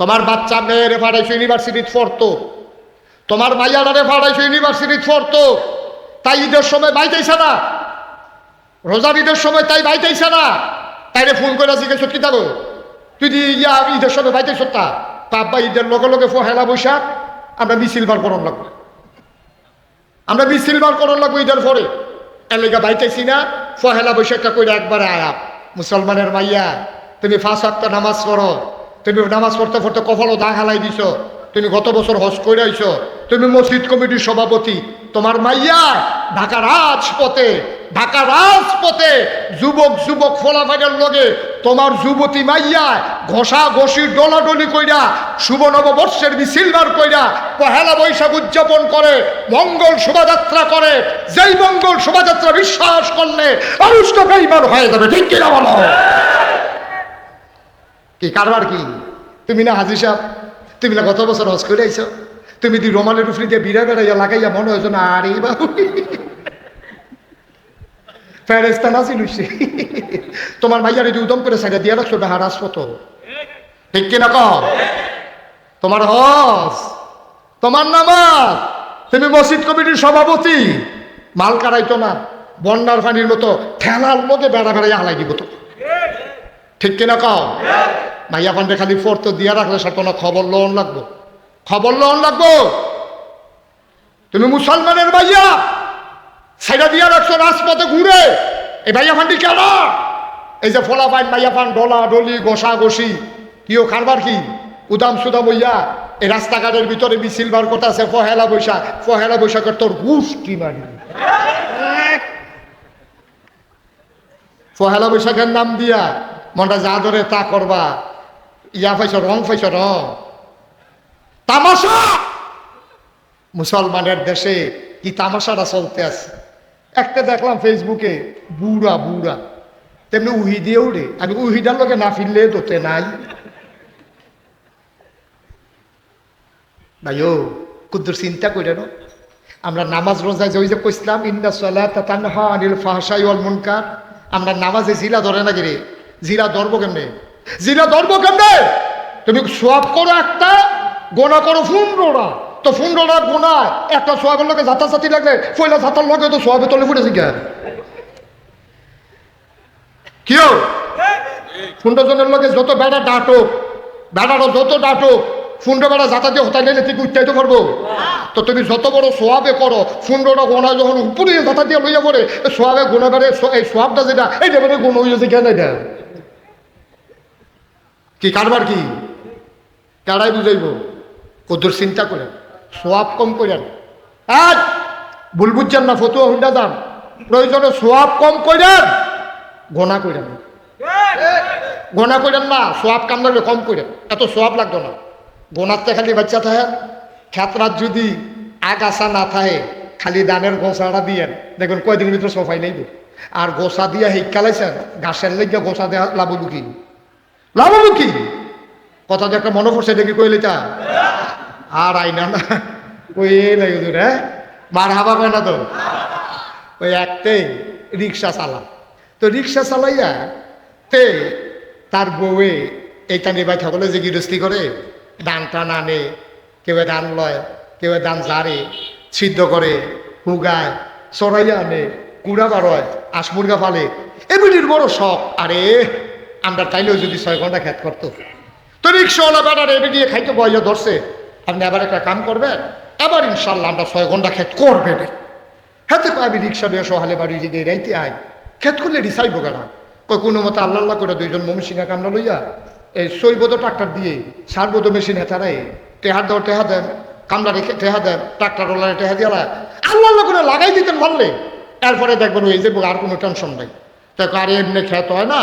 তোমার বাচ্চা মেয়েরে পাঠাইছো ইউনিভার্সিটি পড়তো, তোমার মাইয়াডারে পাঠাইছো ইউনিভার্সিটি পড়তো, তাই ঈদের সময় বাইতেইছে না, রোজার ঈদের সময় তাই বাইতেইছে না, তাইরে ফোন করে জিজ্ঞেস কি থাকো তুই ঈদের সময় বাইতেইছ তা বাবা ঈদের লগে লগে পহেলা বৈশাখ আমরা মিছিল বার করণ লাগবো, আমরা মিছিল বার করণ লাগবো ঈদের পরে, এলাকা বাইতেছি না, পহেলা বৈশাখটা করে একবারে আয়া। মুসলমানের মাইয়া তুমি 5 ওয়াক্ত নামাজ পড়ো, তুমি নামাজ পড়তে পড়তে কপালও দাগ হালাই দিছ, তুমি গত বছর হজ করে আইছো, তুমি মসজিদ কমিটির সভাপতি, তোমার মাইয়া ঢাকা রাজপথে যুবক যুবক ফলাফাইনের লগে তোমার যুবতী মাইয়া ঘষা ঘষি ডলাডলি কইরা শুভ নববর্ষের মিছিল বার কইরা পহেলা বৈশাখ উদযাপন করে, মঙ্গল শোভাযাত্রা করে, যেই মঙ্গল শোভাযাত্রা বিশ্বাস করলে মানুষ তো বেঈমান হয়ে যাবে, ঠিক কিনা বলো? কি কারবার কি? তুমি না হাজি সাহেব, তুমি না গত বছর হজ করে আইছো, তুমি দি রোমালের উফরি দিয়ে বিড়া বেড়াইয়া লাগাইয়া মনে হয়েছো না আরে বাবু ফেরেস্তা নাসি লুইছে, তোমার মাইয়ার এই উদম করে সাইডে দিয়ে রাখছো ঢাকা রাজপথ, ঠিক কিনা কম? তোমার হজ, তোমার নামাজ, তুমি মসজিদ কমিটির সভাপতি, মাল কারাইতো না বন্যার পানির মতো ঠেলার মধ্যে বেড়া বেড়াইয়া হালাই দিব তো, ঠিক কিনা কম? মাইয়া পান্ডে খালি ফোর্থ দিয়া রাখলে সে কোনো খবর লোন লাগবো, খবর লোন লাগবো। তুমি মুসলমানের মাইয়া সাইডা দিয়া রাখছো রাজপথে ঘুরে, এই মাইয়া ফান্ডি কেন? এই যে ফোলা পাইন মাইয়া ফান ডলা ডলি গোসা গোসি কিও খারবার কি উদাম সুদাম হইয়া এই রাস্তাঘাটের ভিতরে মিছিল বার করতেছে পহেলা বৈশাখের তোর গুষ্টি মারি, পহেলা বৈশাখের নাম দিয়া মনটা যা ধরে তা করবা, ইয়া পাইছ রং পাইছ রং তামাশা। মুসলমানের দেশে কি তামাশাটা চলতে আছে। একটা দেখলাম ফেসবুকে বুড়া তেমনি উহি দিয়ে উড়ে, আমি উহিটার লোকে না ফিরলে দোতে নাই ভাইও, কুদ্দুর চিন্তা করে না আমরা নামাজ রোজায় যে কইসলাম ইন্না সালাতা তানহা আনিল ফাহশাই ওয়াল মুনকার, আমরা নামাজে জিলা ধরে না গিরে, জিলা ধরবো কেমনে? তুমি সোয়াব করো একটা, গোনা করো 15টা, তো 15টা গোনা একটা সোয়াবের লোকে ঝাঁতাঝাতি লাগলে পয়লা ঝাঁতার লগে তো সোয়াবে তলে ফুটেছে কেন? কিও 15 জনের লোকে যত বেড়া বেড়ারও যত 15 বেড়া ঝাঁতা দিয়ে হতাই নিলে তুই উঠতে পারবো? তো তুমি যত বড় সোয়াবে করো 15টা গোনা যখন উপরে ঝাঁতা দিয়ে লইয়া পড়ে সোয়াবে গোনা বেড়ে, এই সোয়াবটা যেটা এইটা বেড়ে গুণ হয়েছে কেন? এটা কি কারবার কি? কারাই বুঝাইব? কদর চিন্তা করেন, সোয়াব কম করেন, ভুল বুঝছেন না, ফতুয়া হুন্ডা দাম, প্রয়োজনে সোয়াব কম করেন, গোনা করেন না, সোয়াব কাম লাগলে কম করেন, এত সোয়াব লাগতো না। গোনাতে খালি বাচ্চা থাকে, খেতরাত যদি আগাছা না থাকে খালি দানের গোসাটা দিয়েন, দেখুন কয়দিনের ভিতরে সফাই নেইব। আর গোসা দিয়ে হিকালাইছেন ঘাসের লেগে গোসা দেওয়া লাভবু কি কথা যে একটা মনে পড়ছে দেখি কইলে তা আর আইনা না ওই নাই হ্যাঁ মার হাবা কয় না তো, ওই একটাই রিক্সা চালা, তো রিক্সা চালাইয়া তে তার বউয়ে এইটা নিয়ে বাইঠা বলে যে গৃহস্থী করে ডান টান আনে, কেউ ডান লয়, কেউ ডান ঝাড়ে, সিদ্ধ করে, হুগায়, চড়াইয়া আনে, কুড়া বারয়, আশমুরগা ফালে, এমনির বড় শখ। আরে আমরা চাইলেও যদি 6 ঘন্টা খেত করতো, তো রিক্সাওয়ালা বেড়ার এমনি দিয়ে খাইতে বইয়া ধরছে, আপনি আবার একটা কাম করবেন, আবার ইনশাল্লাহ আমরা 6 ঘন্টা খেত করবে না। হাতে আমি রিক্সা দিয়ে সহালে বাড়ি যদি রাইতে আই খেত করলে রিসাইব কেনা কই কোনো মতো আল্লাহ করে 2 জন মমিসিনা কামনা লইয়া এই সইবদ ট্রাক্টর দিয়ে সারবদ মেশিন হেতারাই টেহা দেওয়া টেহা দেন, কামলা রেখে টেহা দেন, ট্রাক্টর টেহা দিয়ে আল্লাহ করে লাগাই দিতেন ভাবলে, এরপরে দেখবেন ওই যে আর কোনো টেনশন নাই। তো আরে এমনি খেত হয় না,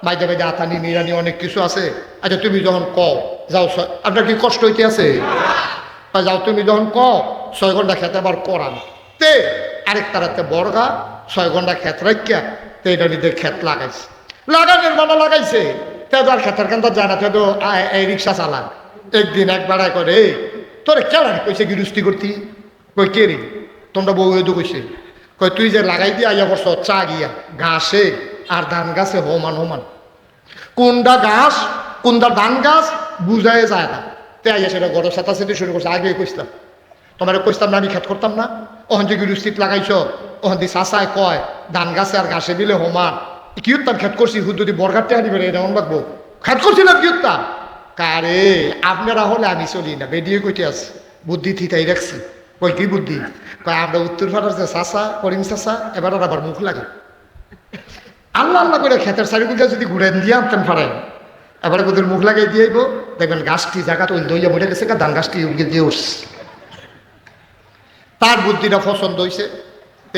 বাইদে বাইদে আতানি নিরানি অনেক কিছু আছে। আচ্ছা তুমি যখন কও যাও, আপনার কি কষ্ট হইতে আছে? যাও তুমি যখন কও 6 ঘন্টা খেতে আবার করান তে আরেকটা রাতে বর্গা 6 ঘন্টা খেত রাখিয়া তো এটা নিতে খেত লাগাইছে, লাগানোর বানা লাগাইছে, তে আর খেতের কান্তা জানা তে তো এই রিক্সা চালান। একদিন একবার করে তোরে কেন কইছে গৃহস্থী করতি, কই কে রে তোমরা বউ হয়ে কইছে, কই তুই যে লাগাই দিয়ে আইয়া বসছ চা গিয়া ঘাসে আর ধান গাছে হোমান কোনটা ঘাস কোনটার ধান গাছ বুঝাই যায় না। তাই সেটা গড় সাথে শুরু করছে। আগে কইতাম তোমার কইতাম না আমি খেত করতাম না, ওখান যে গিরুস্থিত লাগাইছ ওখান দিয়ে চাষায় কয় ধান গাছে আর ঘাসে দিলে হোমান কি উত্তাম খেত করছি হুদ্দি বরগারটা হারিবে এটা মন লাগবো খেত করছিলাম কি উত্তাম কারে আপনারা হলে আমি চলি না বেডিয়ে কইতে আছে বুদ্ধি থিতাই রাখছি। কই কি বুদ্ধি? কয় আমরা উত্তর ভারতের যে চাষা করিম চাষা এবার আবার মুখ লাগে আল্লাহ আল্লাহ করে খেতের চারিগুলো যদি ঘুরে দিয়ে আনতেন পারেন এবারে ওদের মুখ লাগাই দিয়েইব দেখবেন গাছটি জায়গা তো দইয়া বলে গেছে ধান গাছটি দিয়ে উঠছে। তার বুদ্ধিটা পছন্দ হয়েছে।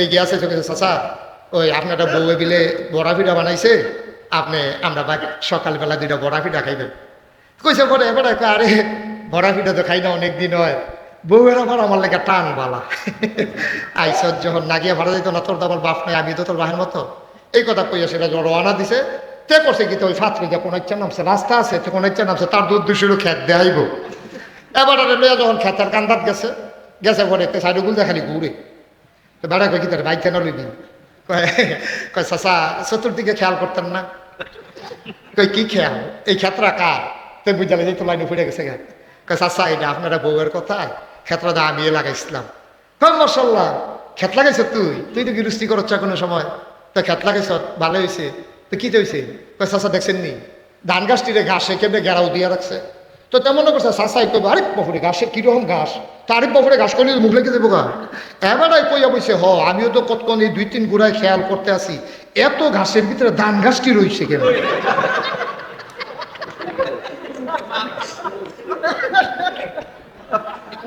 এই গিয়াছে চোখে চাচা ওই আপনারা বউয়ে বিলে বড়া পিঠা বানাইছে আপনি আমরা সকালবেলা দুইটা বড়া পিঠা খাইবেন। কইছে পরে এবারে আরে বড়া পিঠা তো খাই না অনেকদিন হয়, বউয়ের আবার আমার লেগে টান বালা আইসত যখন না গিয়ে ভাড়া দিত না তোর তো আমার বাপ নাই আমি তো তোর বাহের মতো এই কথা কইয়া সেটা রওনা দিছে। তে করছে কি তো ওই ফাতরি যা কোনো ইচ্ছা নামছে রাস্তা আছে তো কোনো ইচ্ছা নামছে তার 200 খেত দেখাইব। এবারে লইয়া যখন খেতার কান্দাত গেছে গেছে পরে সাইডগুল খালি ঘুরে তো বেড়া কই কি তার বাইক কেন লইবি? কয় চাচা চতুর্দিকে খেয়াল করতেন না? কই কি খেয়াল? এই ক্ষেত্রা কার? তো বুঝালে যে তো লাইনে ফুটে গেছে গা। কয় চাচা এটা আপনারা বউয়ের কথা ক্ষেত্রটা আমি লাগাইছিলাম। কয় মাশাআল্লাহ ক্ষেত লাগাইছ তুই তো গৃহস্থী করছ কোনো সময় তো ক্ষেত লাগাইছ ভালো হয়েছে তো কি হয়েছে? কয় চাচা দেখছেন নি ধান গাছটিরে ঘাসে কেমনে গেরাও দিয়ে রাখছে তো তেমন করছে চাচাই কইব আরে বপুরে ঘাসে কিরকম ঘাস তারিফ বপুরে ঘাস করলে মুখ লেগে দেবো গা। এবারে কইয়া বইছে আমিও তো কতক্ষণ এই 2-3 গুড়ায় খেয়াল করতে আসি এত ঘাসের ভিতরে ধান গাছটি রয়েছে কেন?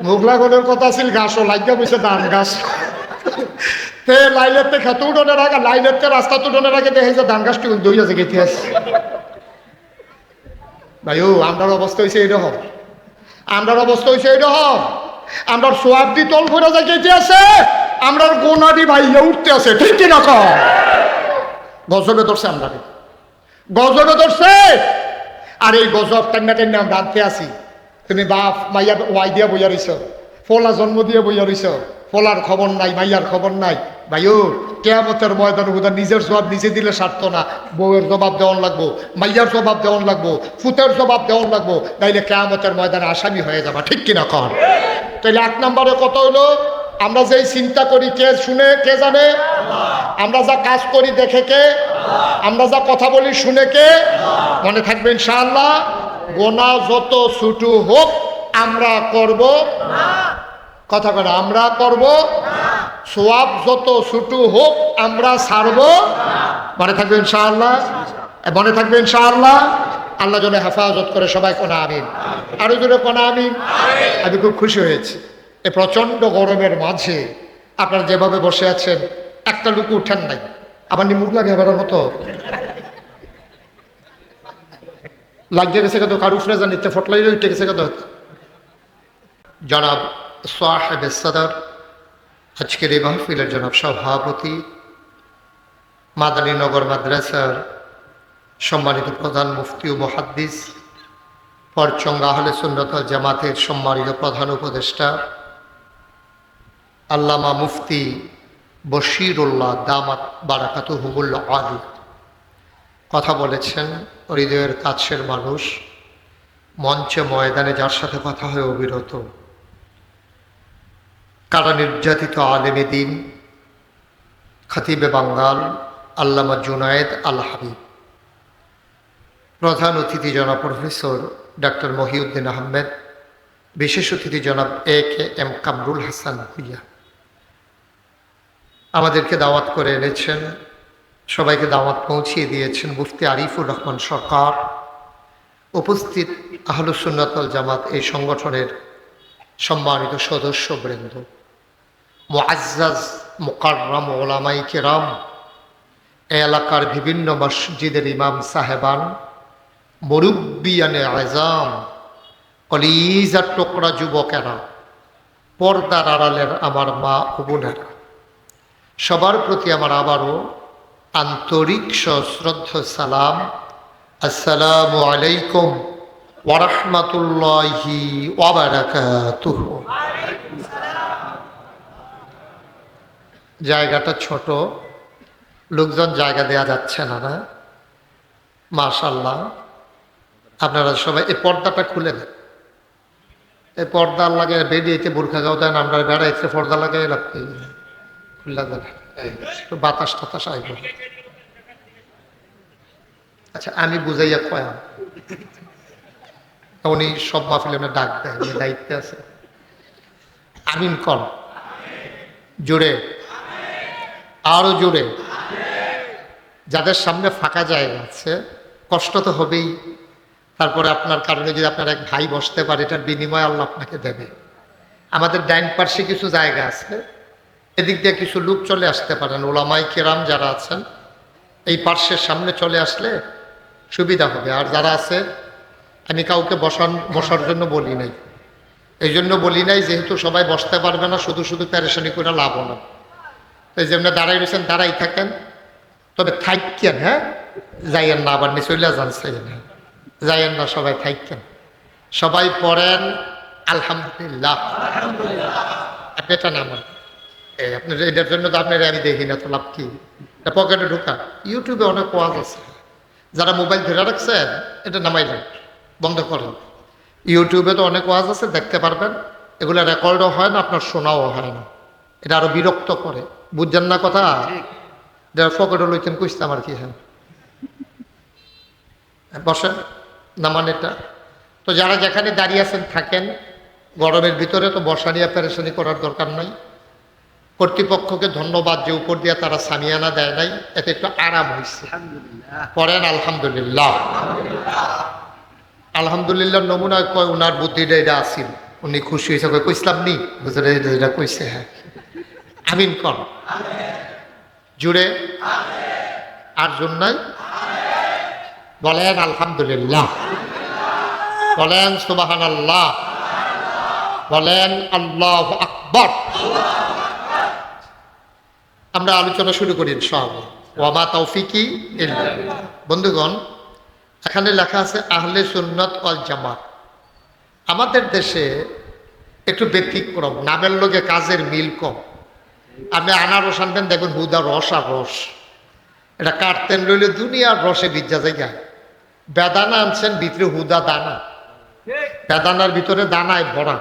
মুখ লাগানোর কথা ছিল ঘাসও লাগিয়া বইছে ধান গাছ তে লাইলের তে খেতে উঠোনের আগে লাইলের তে রাস্তা উঠোনের আগে দেখেছে ধান গাছটি দই আছে গেতে আছে। ভাই ও আমরার অবস্থা হয়েছে এইরকম, আমরার অবস্থা হয়েছে এইরকম, আমরার সোয়াব দি তল ভরে যায় গেতে আছে, আমরার গোনাদি ভাইয়া উঠতে আছে ঠিক কিনা কম গজবে ধরছে আমরা গজবে ধরছে। আর এই গজব টান্না টান্না আমরা আনতে আসি। তুমি বাপ মাইয়া ওয়াই দিয়া বইয়া রইছ ফলা জন্ম দিয়ে বইয়া রইছ ফলার খবর নাই মাইয়ার খবর নাই। ভাইও কেয়ামতের ময়দান হুদা নিজের জবাব নিজে দিলে সারত না, বউয়ের জবাব দেওয়ান লাগবো, মাইয়ার জবাব দেওয়ান লাগবো, ফুতের জবাব দেওয়ান লাগবো, তাইলে কেয়ামতের ময়দানে আসামি হয়ে যাবা ঠিক কিনা কর। তাইলে 1 নম্বরে কত হইলো? আমরা যেই চিন্তা করি কে শুনে কে জানে? আমরা যা কাজ করি দেখে কে? আমরা যা কথা বলি শুনে কে? মনে থাকবে ইনশাআল্লাহ গোনা যত ছোট হোক আমরা করব কথা করে আমরা করব, সোয়াব যত ছোট হোক আমরা ছাড়ব। মনে থাকবে ইনশাআল্লাহ, মনে থাকবে ইনশাআল্লাহ। আল্লাহ যেন হেফাজত করে সবাই কোনা আমিন, আরো জোরে কোনা আমিন। আমি খুব খুশি হয়েছি এই প্রচন্ড গরমের মাঝে আপনারা যেভাবে বসে আছেন একটা লুকু উঠেন নাই। আবার মুখ লাগে এবার মতো লাগিয়ে গেছে কত কারু ফ্রেজা নিতে ফটলাই উঠে গেছে কত। জনাব সাহেব সদর আজকের এই মাহফিলের জনাব সভাপতি মাদানীনগর মাদ্রাসার সম্মানিত প্রধান মুফতি ও মুহাদ্দিস পরচঙ্গা আহলে সুন্নাত ওয়াল জামাতের সম্মানিত প্রধান উপদেষ্টা আল্লামা মুফতি বশিরুল্লাহ দামাত বারাকাতুহুল আলী কথা বলেছেন। হৃদয়ের কাছের মানুষ, মঞ্চে ময়দানে যার সাথে কথা হয় অবিরত, কারা নির্যাতিত আলেমে দ্বীন খতিবে বাঙ্গাল আল্লামা জুনায়েদ আল হাবিব, প্রধান অতিথি জনাব প্রফেসর ডাক্তার মহিউদ্দিন আহমেদ, বিশেষ অতিথি জনাব AKM কামরুল হাসান ভুইয়া আমাদেরকে দাওয়াত করে এনেছেন, সবাইকে দাওয়াত পৌঁছিয়ে দিয়েছেন মুফতি আরিফুর রহমান সরকার, উপস্থিত আহলুস সুন্নাত ওয়াল জামাত এই সংগঠনের সম্মানিত সদস্যবৃন্দ, মুআজ্জাজ মুকাররম ওলামায়ে কেরাম, এই এলাকার বিভিন্ন মসজিদের ইমাম সাহেবান, মুরব্বিয়ানে আযম, কলিজার টুকরা যুবকেরা, পর্দার আড়ালের আমার মা ও বোনেরা, সবার প্রতি আমার আবারও আন্তরিক সশ্রদ্ধ সালাম। আসসালামু আলাইকুম ওয়া রাহমাতুল্লাহি ওয়া বারাকাতুহু। জায়গাটা ছোট, লোকজন জায়গা দেয়া যাচ্ছে না, না মাশাআল্লাহ। আপনারা সবাই এই পর্দাটা খুলে দেন। এই পর্দা লাগে বেরিয়েছে বোরখা গাও দেন, আমরা বেড়াইছে পর্দা লাগাই রাখতে খুলে দেন, একটু বাতাস টাতাস আইব। আচ্ছা আমি বুঝাইয়া কয়া, উনি সব মাহফিলে ডাক দেয়, উনি দায়িত্বে আছে। আমিন কর জোরে, আরো জোরে। যাদের সামনে ফাঁকা জায়গা আছে, কষ্ট তো হবেই, তারপরে আপনার কারণে যদি আপনার এক ভাই বসতে পারে, এটার বিনিময় আল্লাহ আপনাকে দেবে। আমাদের ডাইন পার্শ্বে কিছু জায়গা আছে, এদিক দিয়ে কিছু লোক চলে আসতে পারেন, ওলামাই কেরাম যারা আছেন এই পার্শ্বের সামনে চলে আসলে সুবিধা হবে। আর যারা আছে, আমি কাউকে বসার জন্য বলি নাই, এই জন্য বলি নাই যেহেতু সবাই বসতে পারবে না, শুধু শুধু প্যারেশানি করে লাভ না। এই জন্য দাঁড়াই রয়েছেন, দাঁড়াই থাকেন, তবে থাকেন, হ্যাঁ যাইয়েন না, আবার নিচইলা যান, যাইয়েন না, সবাই থাকেন। সবাই পড়েন আলহামদুলিল্লাহ। আপনি এটা নামান, আপনার এটার জন্য তো আপনার আমি দেখি না, তো লাভ কি? পকেটে ঢোকা, ইউটিউবে অনেক ওয়াজ আছে, যারা মোবাইল ধরে রাখছেন এটা নামাই যান, বন্ধ করেন। ইউটিউবে তো অনেক ওয়াজ আছে, দেখতে পারবেন, এগুলো রেকর্ডও হয় না, আপনার শোনাও হয় না, এটা আরো বিরক্ত করে, বুঝছেন না কথা? পকেটে লইতেন কুইস্তাম আর কি। হ্যাঁ বসেন, নামান এটা। তো যারা যেখানে দাঁড়িয়ে আছেন থাকেন, গরমের ভিতরে তো বসা নিয়ে প্যারেশানি করার দরকার নাই। কর্তৃপক্ষকে ধন্যবাদ যে উপর দিয়ে তারা সামিয়ানা দেয় নাই, এতে একটু আরাম হয়েছে। পড়েন আলহামদুলিল্লাহ। আলহামদুলিল্লাহ নমুনা কয় উনার বুদ্ধিটা এটা আসিল, উনি খুশি হয়েছে, কইসলাম নি হুজুরে এটা কইছে। হ্যাঁ আমিন কর জুড়ে, আর জোর নাই, বলেন আলহামদুলিল্লাহ, বলেন সুবহানাল্লাহ, বলেন আল্লাহু আকবার। আমরা আলোচনা শুরু করি ইনশাআল্লাহ। ওয়া মা তাওফিকি ইল্লা বিল্লাহ। বন্ধুগণ, এখানে লেখা আছে আহলে সুন্নাত ওয়াল জামাত। আমাদের দেশে একটু ব্যতিক্রম, নামের লগে কাজের মিল কম। আপনি আনারস আনবেন, দেখবেন হুদা রস আর রস, এটা কাটতেন লইলে দুনিয়ার রসে বিজ্জা জায়গা। বেদানা আনছেন, ভিতরে হুদা দানা, বেদানার ভিতরে দানায় ভরা,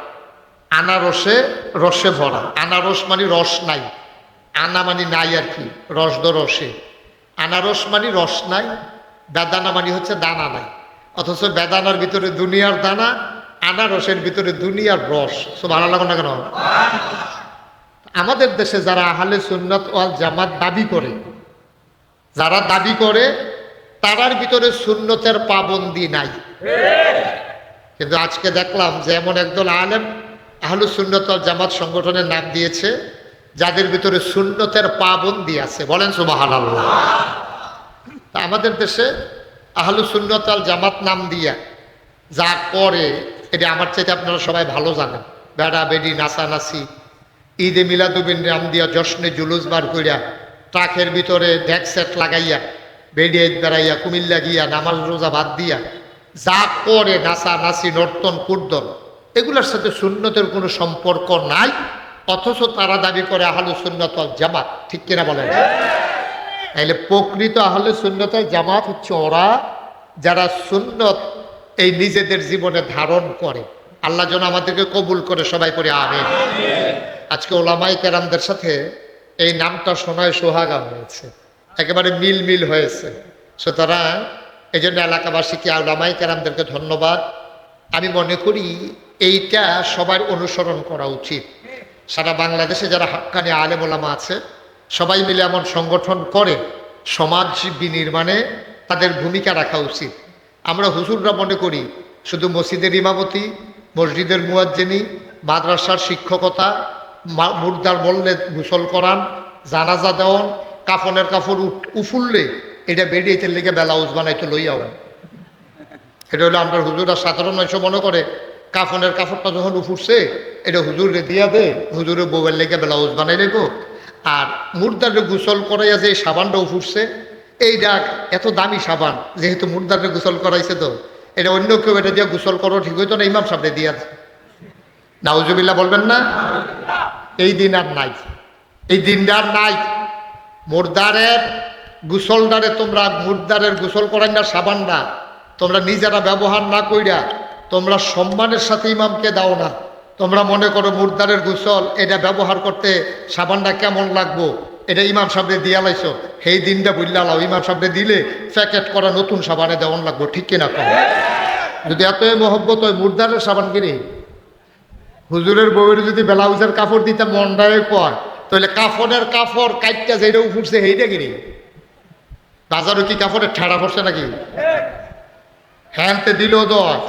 আনারসে রসে ভরা। আনারস মানে রস নাই, আনা মানে নাই আর কি, রস দ রসে। আনারস মানে রস নাই, বেদানা মানে হচ্ছে দানা নাই। অথচ বেদানার ভিতরে দুনিয়ার দানা, আনারসের ভিতরে দুনিয়ার রস। সব ভালো লাগো না কেন? আমাদের দেশে যারা আহলে সুন্নাত ওয়াল জামাত দাবি করে, যারা দাবি করে, তারার ভিতরে সুন্নতের পাবন্দি নাই। কিন্তু আজকে দেখলাম যে এমন একদল আলেম আহলুস সুন্নাত ওয়াল জামাত সংগঠনের নাম দিয়েছে, যাদের ভিতরে সুন্নতের পাবন্দি আছে। বলেন সুবহানাল্লাহ। আমাদের দেশে আহলুস সুন্নাত ওয়াল জামাত নাম দিয়া যা করে, এটা আমার চাইতে আপনারা সবাই ভালো জানেন। বেড়া বেড়ি, নাচানাচি, ঈদে মিলাদুবিন নাম দিয়া জশ্নে জুলুস বার কইরা, ট্রাকের ভিতরে ডেক সেট লাগাইয়া, বেড়িয়ে বেড়াইয়া, কুমিল্লা গিয়া, নামাজ রোজা বাদ দিয়া যা করে, নাচানাচি, নর্তন কুর্দন, এগুলোর সাথে সুন্নতের কোনো সম্পর্ক নাই। অথচ তারা দাবি করে আহলুস সুন্নাত ওয়াল জামাত। ঠিক কিনা বলেন? তাইলে প্রকৃত আহলুস সুন্নাত ওয়াল জামাত হচ্ছে ওরা যারা সুন্নত এই নিজেদের জীবনে ধারণ করে। আল্লাহ যেন আমাদেরকে কবুল করে, সবাই করে আমিন। আজকে ওলামাই কেরামদের সাথে এই নামটা শোনায় সোহাগা হয়েছে, একেবারে মিল মিল হয়েছে। সুতরাং এই জন্য এলাকাবাসীকে ওলামাই কেরামদেরকে ধন্যবাদ। আমি মনে করি এইটা সবার অনুসরণ করা উচিত। সারা বাংলাদেশে যারা হাক্কানি আলেম ওলামা আছে, সবাই মিলে এমন সংগঠন করে সমাজ বিনির্মাণে তাদের ভূমিকা রাখা উচিত। আমরা হুজুররা মনে করি শুধু মসজিদের ইমামতি, মসজিদের মুয়াজ্জিনি, মাদ্রাসার শিক্ষকতা, মুর্দার বললে গোসল করান, জানাজা দেওয়ান, কাফনের কাপড় উফুললে এটা বেরিয়েতে লেগে ব্লাউজ বানাইতে লইয়াও। এটা হলো আমরা হুজুরা সাধারণ মানুষ মনে করে কাফনের কাপড়টা যখন উফুরছে এটা হুজুরে দিয়া দে, হুজুরে বউয়ের লেগে ব্লাউজ বানাই নেব। আর মুর্দারে গোসল করাইয়া যে সাবানটা উফুরছে, এইটা এত দামি সাবান, যেহেতু মুর্দারে গোসল করাইছে, তো এটা অন্য কেউ এটা দিয়ে গোসল করো, ঠিক হইতো না, ইমাম সামনে দিয়া নাউজুবিল্লাহ বলবেন না? এই দিন আর নাই, এই দিনটা আর নাই। মুর্দারের গোসলদারে তোমরা মুর্দারের গোসল করাই না, সাবানটা তোমরা নিজেরা ব্যবহার না কইরা তোমরা সম্মানের সাথে ইমামকে দাও না। তোমরা মনে করো মুর্দারের গোসল এটা ব্যবহার করতে সাবানটা কেমন লাগবো, এটা ইমাম সাহেবরে দিয়া লাইছো, সেই দিনটা বুঝলা লাও, ইমাম সাহেবরে দিলে প্যাকেট করা নতুন সাবানে দেওয়ান লাগবো, ঠিক কিনা কম? যদি এত মহব্বত হয় মুর্দারের সাবান কিনে হুজুরের বউয়ের যদি ব্লাউজের কাপড় দিতে মনটায় কয়, তাহলে কাপড়ের কাপড় কাইটটা যেটা উঠছে সেইটা কিনি। বাজারও কি কাপড়ের ঠেড়া পড়ছে নাকি? হ্যানতে দিলেও দশ।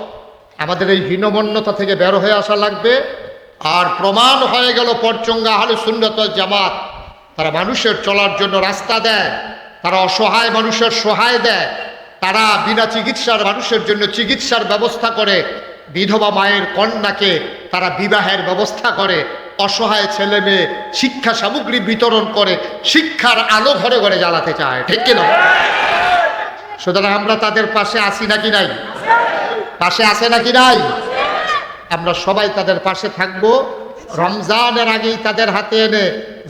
আমাদের এই হীনমন্যতা থেকে বের হয়ে আসা লাগবে। আর প্রমাণ হয়ে গেল পরচঙ্গা আহলে সুন্নাত ওয়াল জামাত, তারা মানুষের চলার জন্য রাস্তা দেয়, তারা অসহায় মানুষের সহায় দেয়, তারা বিনা চিকিৎসার মানুষের জন্য চিকিৎসার ব্যবস্থা করে, বিধবা মায়ের কন্যাকে তারা বিবাহের ব্যবস্থা করে, অসহায় ছেলে মেয়ে শিক্ষা সামগ্রী বিতরণ করে, শিক্ষার আলো ঘরে ঘরে জ্বালাতে চায়, ঠিক কিনা? সুতরাং আমরা তাদের পাশে আছি নাকি নাই? পাশে আছে নাকি নাই? আমরা সবাই তাদের পাশে থাকব। রমজানের আগেই তাদের হাতে এনে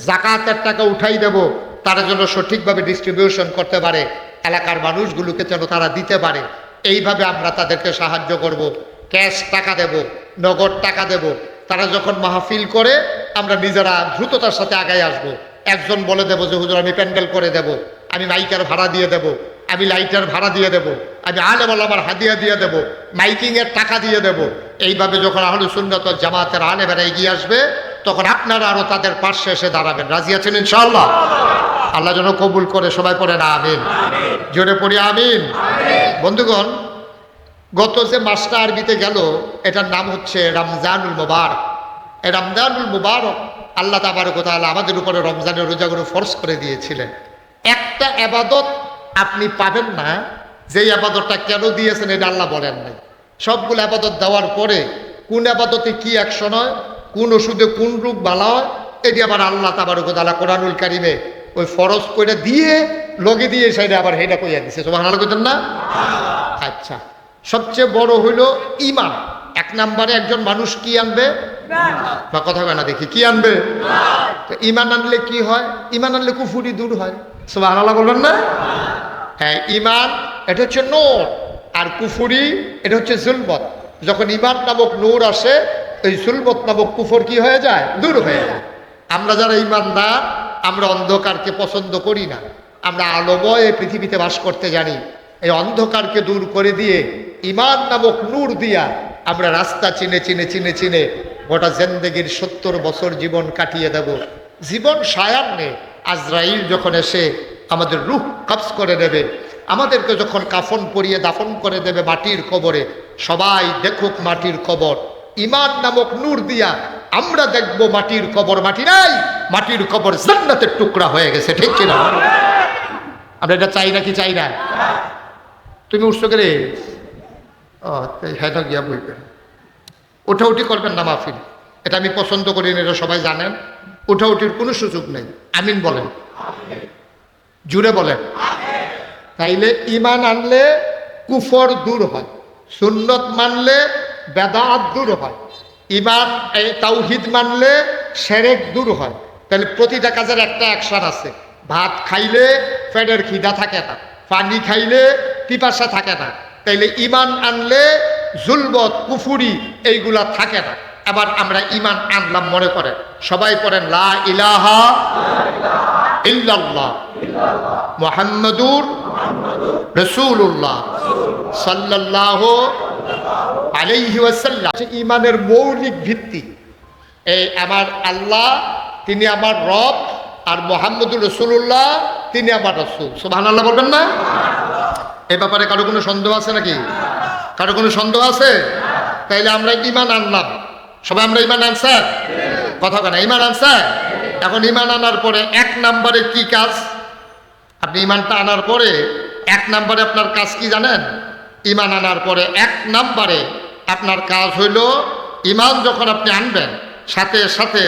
জাকাতের টাকা উঠাই দেব, তারা যেন সঠিকভাবে ডিস্ট্রিবিউশন করতে পারে, এলাকার মানুষগুলোকে যেন তারা দিতে পারে। এইভাবে আমরা তাদেরকে সাহায্য করব। ক্যাশ টাকা দেব, নগদ টাকা দেব। তারা যখন মাহফিল করে আমরা নিজেরা দ্রুততার সাথে আগায় আসব। একজন বলে দেব যে হুজুর আমি প্যান্ডেল করে দেব, আমি মাইকের ভাড়া দিয়ে দেব, আমি লাইটের ভাড়া দিয়ে দেব, আমি আলেম ওলামার হাদিয়া দিয়ে দেব, মাইকিংয়ের টাকা দিয়ে দেব। এইভাবে যখন আহলে সুন্নাত ওয়াল জামাতের আলেমেরা এগিয়ে আসবে তখন আপনারা আরো তাদের পাশে এসে দাঁড়াবেন। রাজি আছেন ইনশাআল্লাহ? আল্লাহ যেন কবুল করে। সবাই পড়েন আমিন, জোরে পড়ি আমিন। বন্ধুগণ, গত যে মাসটা আরবিতে গেল এটার নাম হচ্ছে রমজানুল মুবারক। এই রমজানুল মুবারক আল্লাহ তাবারক ওয়া তাআলা আমাদের উপরে রমজানের রোজাগুলো ফরজ করে দিয়েছিলেন। একটা ইবাদত আপনি পাবেন না যেই আবাদতটা কেন দিয়েছেন এটা আল্লাহ বলেন নাই। সবগুলো আবাদত দেওয়ার পরে কোন আবাদতে কি অ্যাকশন হয়, কোন ওষুধে কোন রোগ ভালো হয়, এটি আবার আল্লাহ তাবারক ওয়া তাআলা কোরআনুল কারিমে ওই ফরজ কইরা দিয়ে লগে দিয়ে সেটা আবার হেটা কইয়া দিছে। সুবহানাল্লাহ কইতেন না? আচ্ছা, সবচেয়ে বড় হইল ঈমান। এক নম্বরে একজন মানুষ কি আনবে? বা কথা কয় না দেখি, কি আনবে? তো ঈমান আনলে কি হয়? ঈমান আনলে কুফরি দূর হয়। সুবহানাল্লাহ বলবেন না? হ্যাঁ, ঈমান এটা হচ্ছে নূর, আর কুফরি এটা হচ্ছে যুলমত। যখন ঈমান নামক নূর আসে এই যুলমত নামক কুফর কি হয়ে যায়? দূর হয়ে যায়। আমরা যারা ঈমানদার আমরা অন্ধকারকে পছন্দ করি না, আমরা আলোময় পৃথিবীতে বাস করতে জানি। এই অন্ধকারকে দূর করে দিয়ে ঈমান নামক নূর দিয়া আমরা রাস্তা চিনে চিনে চিনে চিনে গোটা জিন্দেগির 70 বছর জীবন কাটিয়ে দেব। জীবন সায়ান্নে আজরাইল যখন এসে আমাদের রূহ কবজ করে নেবে, আমাদেরকে যখন কাফন পরিয়ে দাফন করে দেবে মাটির কবরে, সবাই দেখুক মাটির কবর, ঈমান নামক নূর দিয়া আমরা দেখব মাটির কবর মাটি নাই, মাটির কবর জান্নাতের টুকরা হয়ে গেছে, ঠিক কিনা? আমরা এটা চাই নাকি চাই না? তুমি উঠছো গেলে হ্যাঁ গিয়া বলবেন, ওঠাউঠি করবেন না মাহফিল, এটা আমি পছন্দ করি না, এটা সবাই জানেন। ওঠাউঠির কোনো সুযোগ নেই। আমিন বলেন, জুড়ে বলেন। তাইলে ঈমান আনলে কুফর দূর হয়, সুন্নত মানলে বেদাত দূর হয়, ঈমান তাওহীদ মানলে শিরক দূর হয়। তাহলে প্রতিটা কাজের একটা অ্যাকশন আছে। ভাত খাইলে পেটের খিদা থাকে না, পানি খাইলে পিপাসা থাকে না। তাইলে ঈমান আনলে যুলমত কুফরি এইগুলা থাকে না। এবার আমরা ঈমান আনলাম, মনে করেন সবাই পড়েন লা ইলাহা ইল্লাল্লাহ মুহাম্মাদুর রাসূলুল্লাহ সাল্লাল্লাহু আলাইহি ওয়াসাল্লাম। ঈমানের মৌলিক ভিত্তি এই আমার আল্লাহ, তিনি আমার রব, আর মুহাম্মদুর রাসূলুল্লাহ, তিনি আমার রাসূল। সুবহানাল্লাহ বলবেন না? এই ব্যাপারে কারো কোনো সন্দেহ আছে নাকি? কারো কোনো সন্দেহ আছে? তাইলে আমরা ঈমান আনলাম, সবাই আমরা ঈমান আনছি, কথা কেন ঈমান আনছি। এখন ঈমান আনার পরে এক নম্বরে কি কাজ? আপনি ঈমানটা আনার পরে এক নম্বরে আপনার কাজ কি জানেন? ঈমান আনার পরে এক নম্বরে আপনার কাজ হইল, ঈমান যখন আপনি আনবেন সাথে সাথে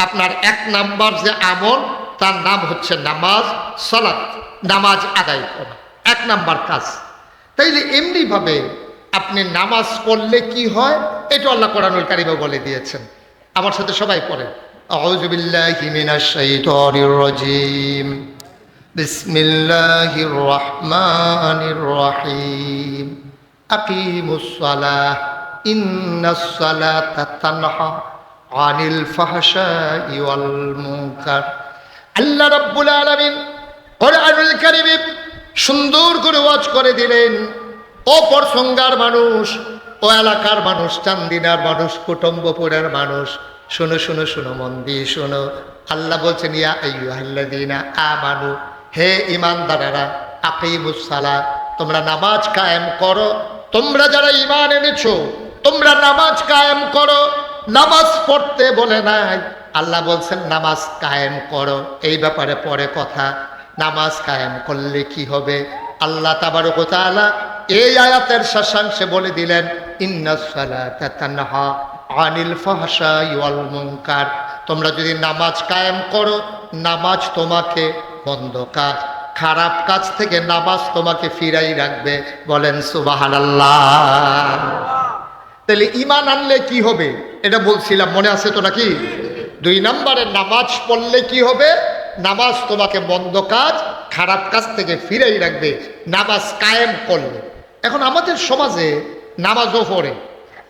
আপনার এক নাম্বার যে আমল তার নাম হচ্ছে নামাজ, সালাত, নামাজ আদায় করা, এক নাম্বার কাজ। তাইলে এমনিভাবে আপনি নামাজ পড়লে কি হয় এটা আল্লাহ কোরআনুল কারীমে বলে দিয়েছেন। আমার সাথে সবাই পড়েন, আউযু বিল্লাহি মিনাশ শাইতানির রাজীম, বিসমিল্লাহির রহমানির রহিম। আকিমুস সালাহ ইন্নাস সালাতা তানহা আনিল ফাহশাই ওয়াল মুনকার। আল্লাহ রাব্বুল আলামিন কোরআনুল কারীমে সুন্দর করে ওয়াজ করে দিলেন, ও পরসঙ্গার মানুষ, ও এলাকার মানুষ, চান্দিনার মানুষ, কুটুম্বপুরের মানুষ, শোনো শোনো শোনো, মন দিয়ে শোনো। আল্লাহ বলছেন, ইয়া আইয়ুহাল্লাযীনা আমানু, হে ঈমানদারেরা, আকিমুস সালাহ, তোমরা নামাজ কায়েম করো। তোমরা যারা ঈমান এনেছো, তোমরা নামাজ কায়েম করো। নামাজ পড়তে বলে নাই, আল্লাহ বলছেন নামাজ কায়েম করো। এই ব্যাপারে পরে কথা। নামাজ কায়েম করলে কি হবে? আল্লাহ তাবারক ওয়া তাআলা এই আয়াতের শেষাংশে বলে দিলেন, ইন্নাস সালাতা তানহা আনিল ফাহশাই ওয়াল মুনকার। তোমরা যদি নামাজ কায়েম করো, নামাজ তোমাকে মন্দ কাজ, খারাপ কাজ থেকে নামাজ তোমাকে ফিরাই রাখবে। বলেন সুবহানাল্লাহ। তাহলে ঈমান আনলে কি হবে এটা বলছিলাম, মনে আছে তো নাকি? 2 নম্বরে নামাজ পড়লে কি হবে? নামাজ তোমাকে মন্দ কাজ, খারাপ কাজ থেকে ফিরাই রাখবে নামাজ কায়েম করলে। এখন আমাদের সমাজে নামাজও পড়ে,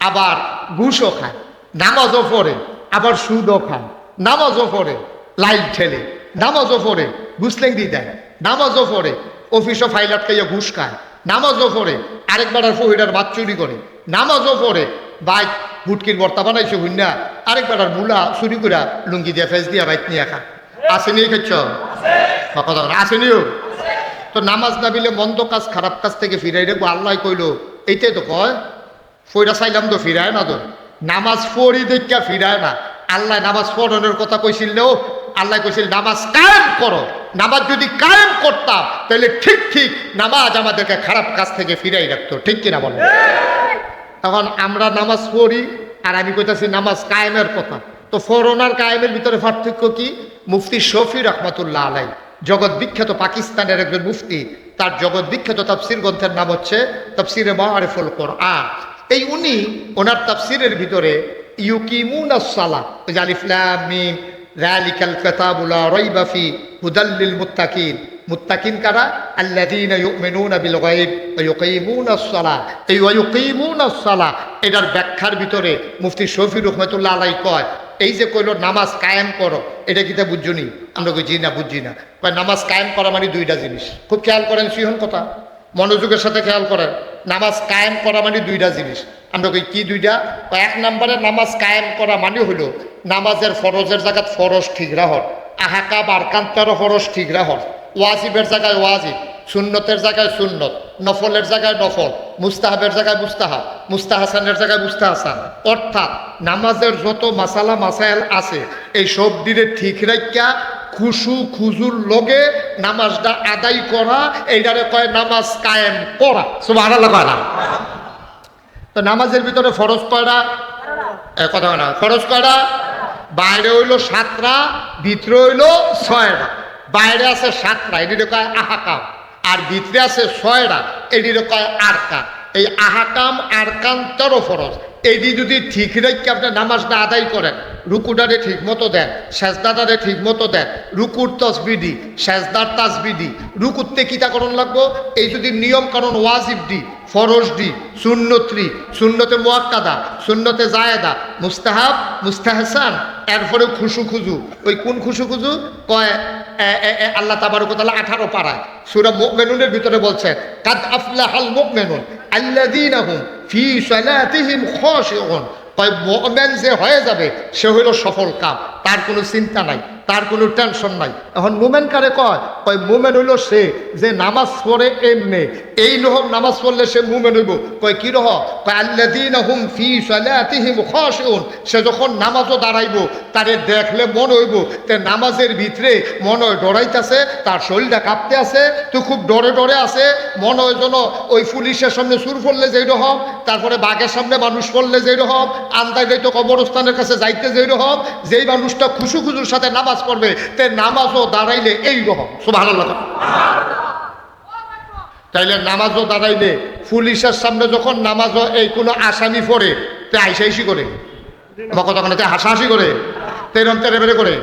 আবার ঘুষও খায়, নামাজও পড়ে, আবার সুদও খায়, নামাজও পড়ে, লাইট ঠেলে, নামাজও পড়ে, ঘুষলেঙ্গি দেয়, নামাজও পড়ে, অফিসও ফাইল আটকাইয়া ঘুষ খায়, নামাজও পড়ে, আরেকবার ফহিরার বাদ চুরি করে, নামাজও পড়ে, বাইক বুটকির বর্তা বানাইছে হুন্না, আরেকবার মুলা চুরি করে লুঙ্গি দিয়া ফেস দিয়া বাইক নিয়ে খা। আসেনি খেচ্ছ কথা আসেনিও? তো নামাজ না বিলে মন্দ কাজ, খারাপ কাজ থেকে ফিরাই রাখবো। আল্লাহ কইল, এইটাই তো কয়, ফইরা চাইলাম তো ফিরায় না। তো নামাজ পড়ি দেখা ফিরায় না। আল্লাহ নামাজ পড়ানোর কথা কইছিল, আল্লাহ কইছিল নামাজ কায়েম করো। নামাজ যদি কায়েম করতাম তাহলে ঠিক ঠিক নামাজ আমাদেরকে খারাপ কাজ থেকে ফিরাই রাখতো। ঠিক কিনা বলেন? তখন আমরা নামাজ পড়ি আর আমি কইতাছি নামাজ কায়েমের কথা। তো ফরনার কায়েমের ভিতরে পার্থক্য কি? মুফতি শফি রহমাতুল্লাহ আলাই, জগৎ বিখ্যাত পাকিস্তানের একজন মুফতি, তার জগৎ বিখ্যাত তাফসির গ্রন্থের নাম হচ্ছে তাফসিরে মাআরিফুল কোরআন। এই উনি ওনার তাফসিরের ভিতরে ইউকিমুনাস সালাহ, আলিফ লাম মিম যালিকাল কিতাবু লা রাইবা ফি হুদাল লিল মুত্তাকিন। মুত্তাকিন কারা? আল্লাযীনা ইউমিনুনা বিল গায়ব ওয়া ইউকিমুনাস সালাহ। এই ওয়া ইউকিমুনাস সালাহ এটার ব্যাখ্যার ভিতরে মুফতি শফি রহমাতুল্লাহ আলাই কয়, এই যে কইল নামাজ কায়েম করো, এটা কিতা বুঝছনি? আমরা কই জি না, বুঝছি না। কয় নামাজ কায়েম করা মানে 2টা জিনিস। খুব খেয়াল করেন, সিহন কথা, মনোযোগের সাথে খেয়াল করেন। নামাজ কায়েম করা মানে 2টা জিনিস। আমরা কই কি 2টা? 1 নম্বরে নামাজ কায়েম করা মানে হলো নামাজের ফরজের জায়গায় ফরজ ঠিক রাহর, আহাকাম আরকান্তারও ফরজ ঠিক রাহর, ওয়াজিবের জায়গায় ওয়াজিব, সুন্নতের জায়গায় সুন্নত, নফলের জায়গায় নফল, মুস্তাহাবের জায়গায় মুস্তাহাব, মুস্তাহাসানের জায়গায় মুস্তাহাসান। অর্থাৎ নামাজের যত মাসালা মাসাইল আছে এই সব দিনে ঠিক রাখিয়া খুশু খুজুর লগে নামাজটা আদায় করা, এইটারে কয় নামাজ কায়েম করা। সুবহানাল্লাহ কয় না? তো নামাজের ভিতরে ফরজ কয়টা? কথা না, ফরজ কয়টা? বাইরে হইল 7টা, ভিতরে হইল 6টা। বাইরে আছে 7টা, এটির কয় আহাকাম, আর ভিতরে আছে 6টা, এটির কয় আরকান। এই আহাকাম আরকান 13 ফরজ। এটি যদি ঠিক রেখে আপনি নামাজটা আদায় করেন, রুকুটারে ঠিক মতো দেন, সেজদাটারে ঠিক মতো দেন, রুকুর তসবিদি, সেজদার তাসবিদি, রুকুতে কিতাকরণ লাগবো, এই যদি নিয়ম কারণ ওয়াজিব দি, ফরজ দি, সুন্নতি, সুন্নতে মুআক্কাদা, সুন্নতে জায়েদা, মুস্তাহাব, মুস্তাহসান, এরপরে খুশু খুজু। ওই কোন খুশু খুজু? কয় আল্লাহ তাবারক ওয়া তাআলা 18 পারায় সূরা মুমিনুনের ভিতরে বলছেন, কাদ আফলাহাল মুমিনুন আল্লাযীনা হুম ফি সালাতিহিম খাশিউন। কয় মুমিন যে হয়ে যাবে সে হইল সফল কাম, তার কোনো চিন্তা নাই, তার কোনো টেনশন নাই। এখন মুমিন কারে কয়? কয় মুমিন হইল সে যে নামাজ পড়ে এমনি, এই রকম নামাজ পড়লে সে মুমিন হইব। কয় কি রহ? কয় আল্লাযীনা হুম ফি সালাতিহিম খাশিউন। সে যখন নামাজও দাঁড়াইব তারে দেখলে মন হইব তে নামাজের ভিতরে মনে হয় ডরাইতেছে, তার শরীরটা কাঁপতে আছে, তো খুব ডরে ডরে আছে। মনে হয় যেন ওই পুলিশের সামনে সুর পড়লে যেই রকম, তারপরে বাঘের সামনে মানুষ পড়লে যেই রকম, আন্দাজে তো কবরস্থানের কাছে যাইতে যেই রকম, যেই মানুষটা খুশু খুজুর সাথে নামাজ পড়বে তে নামাজও দাঁড়াইলে এই রকম। সুবহানাল্লাহ। তাইলে নামাজও দাঁড়াইলে পুলিশের সামনে যখন নামাজও এই কোনো আসামি পড়ে তে আইসাইসি করে, আমার কথা মানে হাসাহাসি করে, তেরম তেরে বেড়ে করে,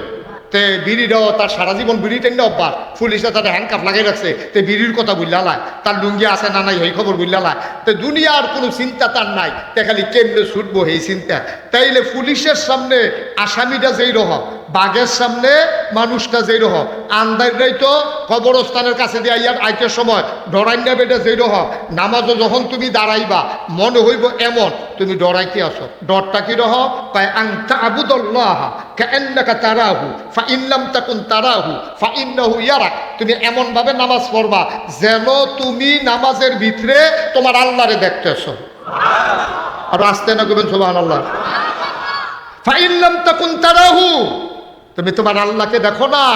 তে বিড়িটাও তার সারা জীবন বিড়ি টেনে অভ্যাস, পুলিশে তাদের হ্যান্ডকাফ লাগাই রাখছে, তে বিড়ির কথা বুঝলালায়, তার লুঙ্গি আছে না নাই এই খবর বুঝলালায়, তো দুনিয়ার কোনো চিন্তা তার নাই, তে খালি কেমনে ছুটবো এই চিন্তা। তাইলে পুলিশের সামনে আসামিটা যেই রহ, বাঘের সামনে মানুষটা যেই রহ, আন্দাজটাই তো কবরস্থানের কাছে দিয়ে ইয়ার আইতের সময় ডরাইনা বেটা যেই রহ, নামাজও যখন তুমি দাঁড়াইবা মনে হইব এমন তুমি ডরাইতে আসো। ডরটা কি রহ? পায় আনতা আবুদুল্লাহ কাআন্নাকা তারাহু ফাইন লাম তাকুন তারাহু ফাইন্নাহু ইয়ারাক। তুমি এমন ভাবে নামাজ পড়বা যেন তুমি নামাজের ভিতরে তোমার আল্লাহরে দেখতেছো। আর আসতে না কইবেন সুবহানাল্লাহ। ফাইন লাম তাকুন তারাহু, তুমি তোমার আল্লাহকে দেখো না,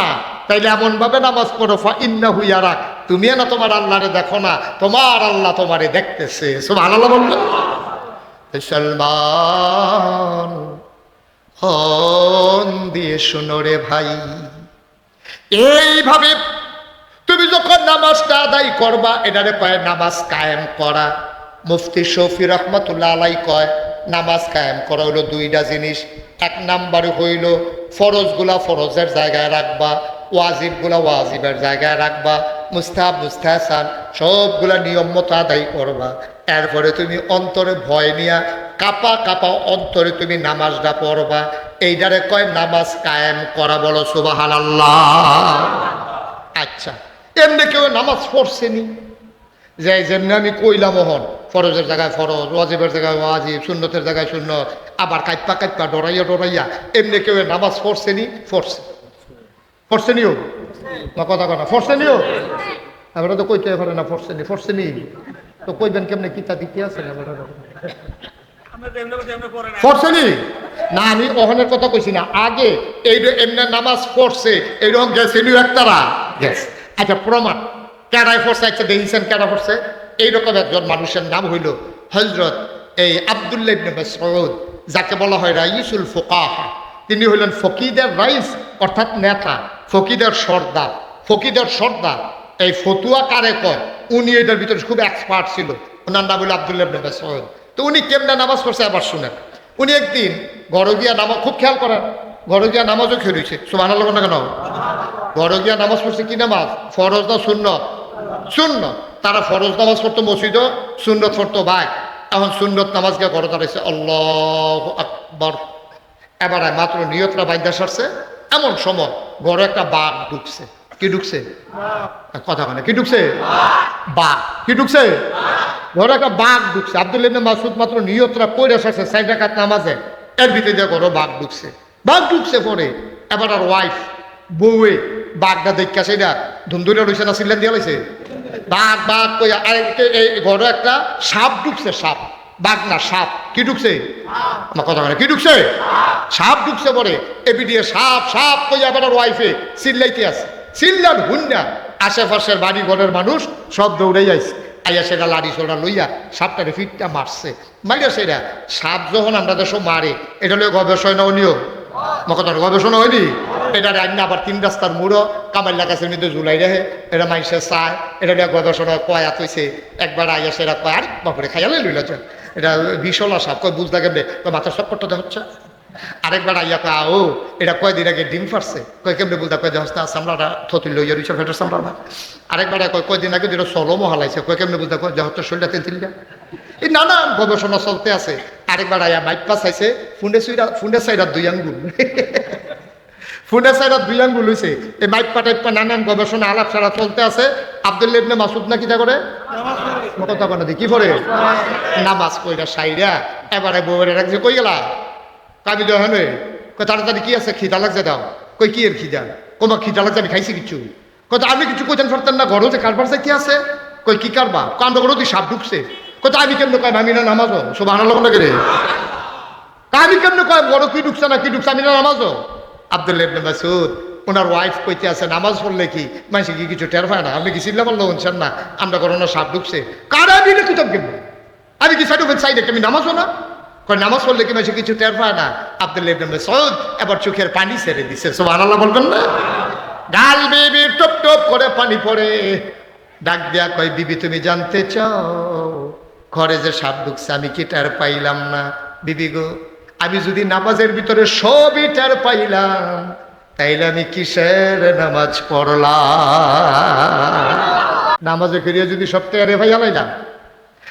তাইলে এমন ভাবে নামাজ পড়ো ফাইন্নাহু ইয়ারাক, তুমি না তোমার আল্লাহরে দেখো না, তোমার আল্লাহ তোমারে দেখতেছে। সুবহানাল্লাহ বলবেন। সলমান হন দিয়ে শুনো রে ভাই, এইভাবে তুমি যখন নামাজটা আদায় করবা এটারে কয় নামাজ কায়েম করা। মুফতি শফি রহমতুল্লাহ আলাই কয় নামাজ কায়েম করা হইল দুইটা জিনিস। এক নাম্বারে হইল ফরজগুলা ফরজের জায়গায় রাখবা, ওয়াজিবগুলা ওয়াজিবের জায়গায় রাখবা, মুস্তাহাব মুস্তাহসান সবগুলা নিয়ম মতো আদায় করবা। এরপরে তুমি অন্তরে ভয় নিয়া কাপা কাপা অন্তরে তুমি নামাজটা পড়বা, এইটারে কয় নামাজ কায়েম করা। বলো সুবহানাল্লাহ। আচ্ছা, এমনি কেউ নামাজ পড়ছেনি যে যেমনি আমি কইলাম মোহন, ফরজের জায়গায় ফরজ, ওয়াজিবের জায়গায় ওয়াজিব, সুন্নতের জায়গায় সুন্নত, আবার কাইপা কাইপা ডরাইয়া ডরাইয়া এমনি কেউ নামাজ পড়ছেনি? পড়ছেনিও না কথা কথা পড়ছেনিও। আমরা তো কইতে পারে না পড়ছেনি তো কইবেন কেমনে? কিতা দিতে আছে না পড়ছেনি না, আমি ওহনের কথা কইছি না, আগে এই এমনি নামাজ পড়ছে এইরকম গেছেনি একটারা গেছে। আচ্ছা প্রমাণ কেডায় পড়ছে? আচ্ছা দেখেছেন কেডা পড়ছে? এইরকম একজন মানুষের নাম হইল হযরত এই আব্দুল্লাহ ইবনে মাসউদ, যাকে বলা হয় রাইসুল ফুকাহা। তিনি হইলেন ফকিদের রাইস অর্থাৎ নেতা, ফকিদের সর্দার। ফকিদের সর্দার এই ফতুয়া কারে কয়, উনি এটার ভিতরে খুব এক্সপার্ট ছিল। ওনার নাম হইল আব্দুল্লাহ ইবনে মাসউদ। তো উনি কেমনে নামাজ পড়ছে আবার শুনেন। উনি একদিন ঘরে গিয়া নামাজ, খুব খেয়াল করেন, ঘরে গিয়া নামাজও খেয়েছে। সুবহানাল্লাহ না কেন? ঘরে গিয়া নামাজ পড়ছে কি নামাজ? ফরজ না সুন্নত? সুন্নত। তারা ফরজ নামাজ পড়তো মসজিদ, সুন্নত পড়তো ভাই। এখন সুন্নত নামাজ গিয়া ঘরে দাঁড়াইছে, আল্লাহু আকবার। এবারে মাত্র নিয়তটা বাইন্দা সারছে, এমন সময় ঘরে একটা বাঘ ঢুকছে। কি ঢুকছে? কথা বলে কি ঢুকছে? বাঘ। কি ঢুকছে? ঘরে একটা বাঘ ঢুকছে। আব্দুল্লাহ ইবনে মাসউদ মাত্র নিয়তটা কইরা সারছে 4 রাকাত নামাজে, এর ভিতরে দিয়ে ঘরে বাঘ ঢুকছে। বাঘ ঢুকছে পরে এবার আর ওয়াইফ বউয়ে বাঘটা দেখা সেটা ধুমধুরে রয়েছে না, সিল্লান দিয়া লাইছে বাঘ বাঘ কইয়া। এই ঘরে একটা সাপ ঢুকছে, সাপ, বাঘ না সাপ। কি ঢুকছে? আমার কথা বলে কি ঢুকছে? সাপ ঢুকছে পরে এপিডিয়ে সাপ সাপ কইয়া এবার আর ওয়াইফে চিল্লাইতে আছে। চিল্লান হুন্না আশেপাশের বাড়ি ঘরের মানুষ সব দৌড়ে যাইছে, আইয়া সেটা লাড়ি সোড়া লইয়া সাপটারে ফিটটা মারছে। মারিয়া সেটা সাপ যখন আমরা দেশ মারে, এটা হলো গবেষণা নিয়ম। মকতার গবেষণা হয়নি। এটা রান্না আবার 3 রাস্তার মুড়ো কামাইলা গাছের মধ্যে ঝুলাই রাখে, এটা মানুষে চায়, এটা গবেষণা কয়া তৈছে। একবার আইয়া সেটা কয় আর বাপরে খাইয়ালে লইলা চল, এটা বিশলা সাপ। কয় বুঝলা কেমনে? কয় মাথার সবকটটা হচ্ছে। আরেকবার আইয়া কয় ও এটা কয়দিন আগে ডিম ফাটছে। কয় কেমনে বুঝলা? কয় হস্তা চামড়াটা থতি লইয়া রইছে ফেটের চামড়া। আরেকবার কয় কয়দিন আগে যেটা চলমো হালাইছে। কয় কেমনে বুঝলা? কয় হচ্ছে শরীরটা তেলতিলিয়া। এই নানান গবেষণা চলতে আছে। আরেকবার আইয়া মাইক পাস আইছে, ফুন্ডে সাইডার 2 আঙ্গুল, ফুন্ডে সাইডার 2 আঙ্গুল হয়েছে। এই মাইক পাটাইপা নানান গবেষণা আলাপ সারা চলতে আছে। আব্দুল্লাহ ইবনে মাসউদ না কিটা করে? কথা বলে কি করে? নামাজ কইরা সাইরা এবারে বউয়ের রাখছে। কই গেলা? কাবি দেওয়া হয়। কয় তাড়াতাড়ি কি আছে? খিদা লাগছে দাও। কই কি এর খিদা? কোনো খিদা লাগছে, আমি খাইছি কিছু। কত আমি কিছু কইতেন পারতেন না? ঘরে যে কারবার চাইতে আছে। কই কি কারবা? কান্ড করে তুই সাপ ঢুকছে। কত আমি কেমনে কয় আমি না নামাজও? সুবহানাল্লাহ না করে আমি কেমনে কয় বড় কি ঢুকছে না কি ঢুকছে আমি না নামাজও? আব্দুল্লাহ ইবনে মাসউদ ওনার ওয়াইফ কইতে আছে নামাজ পড়লে কি মানুষ কি কিছু টের পায় না? আপনি কি চিল্লা বললো শুনছেন না আমরা করোনা সাপ ঢুকছে? কারা আমি না কিতাব কেমন? আমি কি সাইড সাইড আমি নামাজও না? কয় নামাজ পড়লে কি মানুষ কিছু টের পায় না? আব্দুল্লাহ ইবনে মাসউদ এবার চোখের পানি ছেড়ে দিছে। সুবহানাল্লাহ বলবেন না? গাল বেবি টপ টপ করে পানি পড়ে। ডাক দেয়া কয় বিবি তুমি জানতে চাও ঘরে যে সাপ ঢুকছে আমি কি টের পাইলাম না? বিবি গো আমি যদি নামাজের ভিতরে সবই টের পাইলাম তাইলে আমি কিসের নামাজ পড়লাম? নামাজে ফিরিয়ে যদি সব তেয়ারে ভাই আলাইলাম,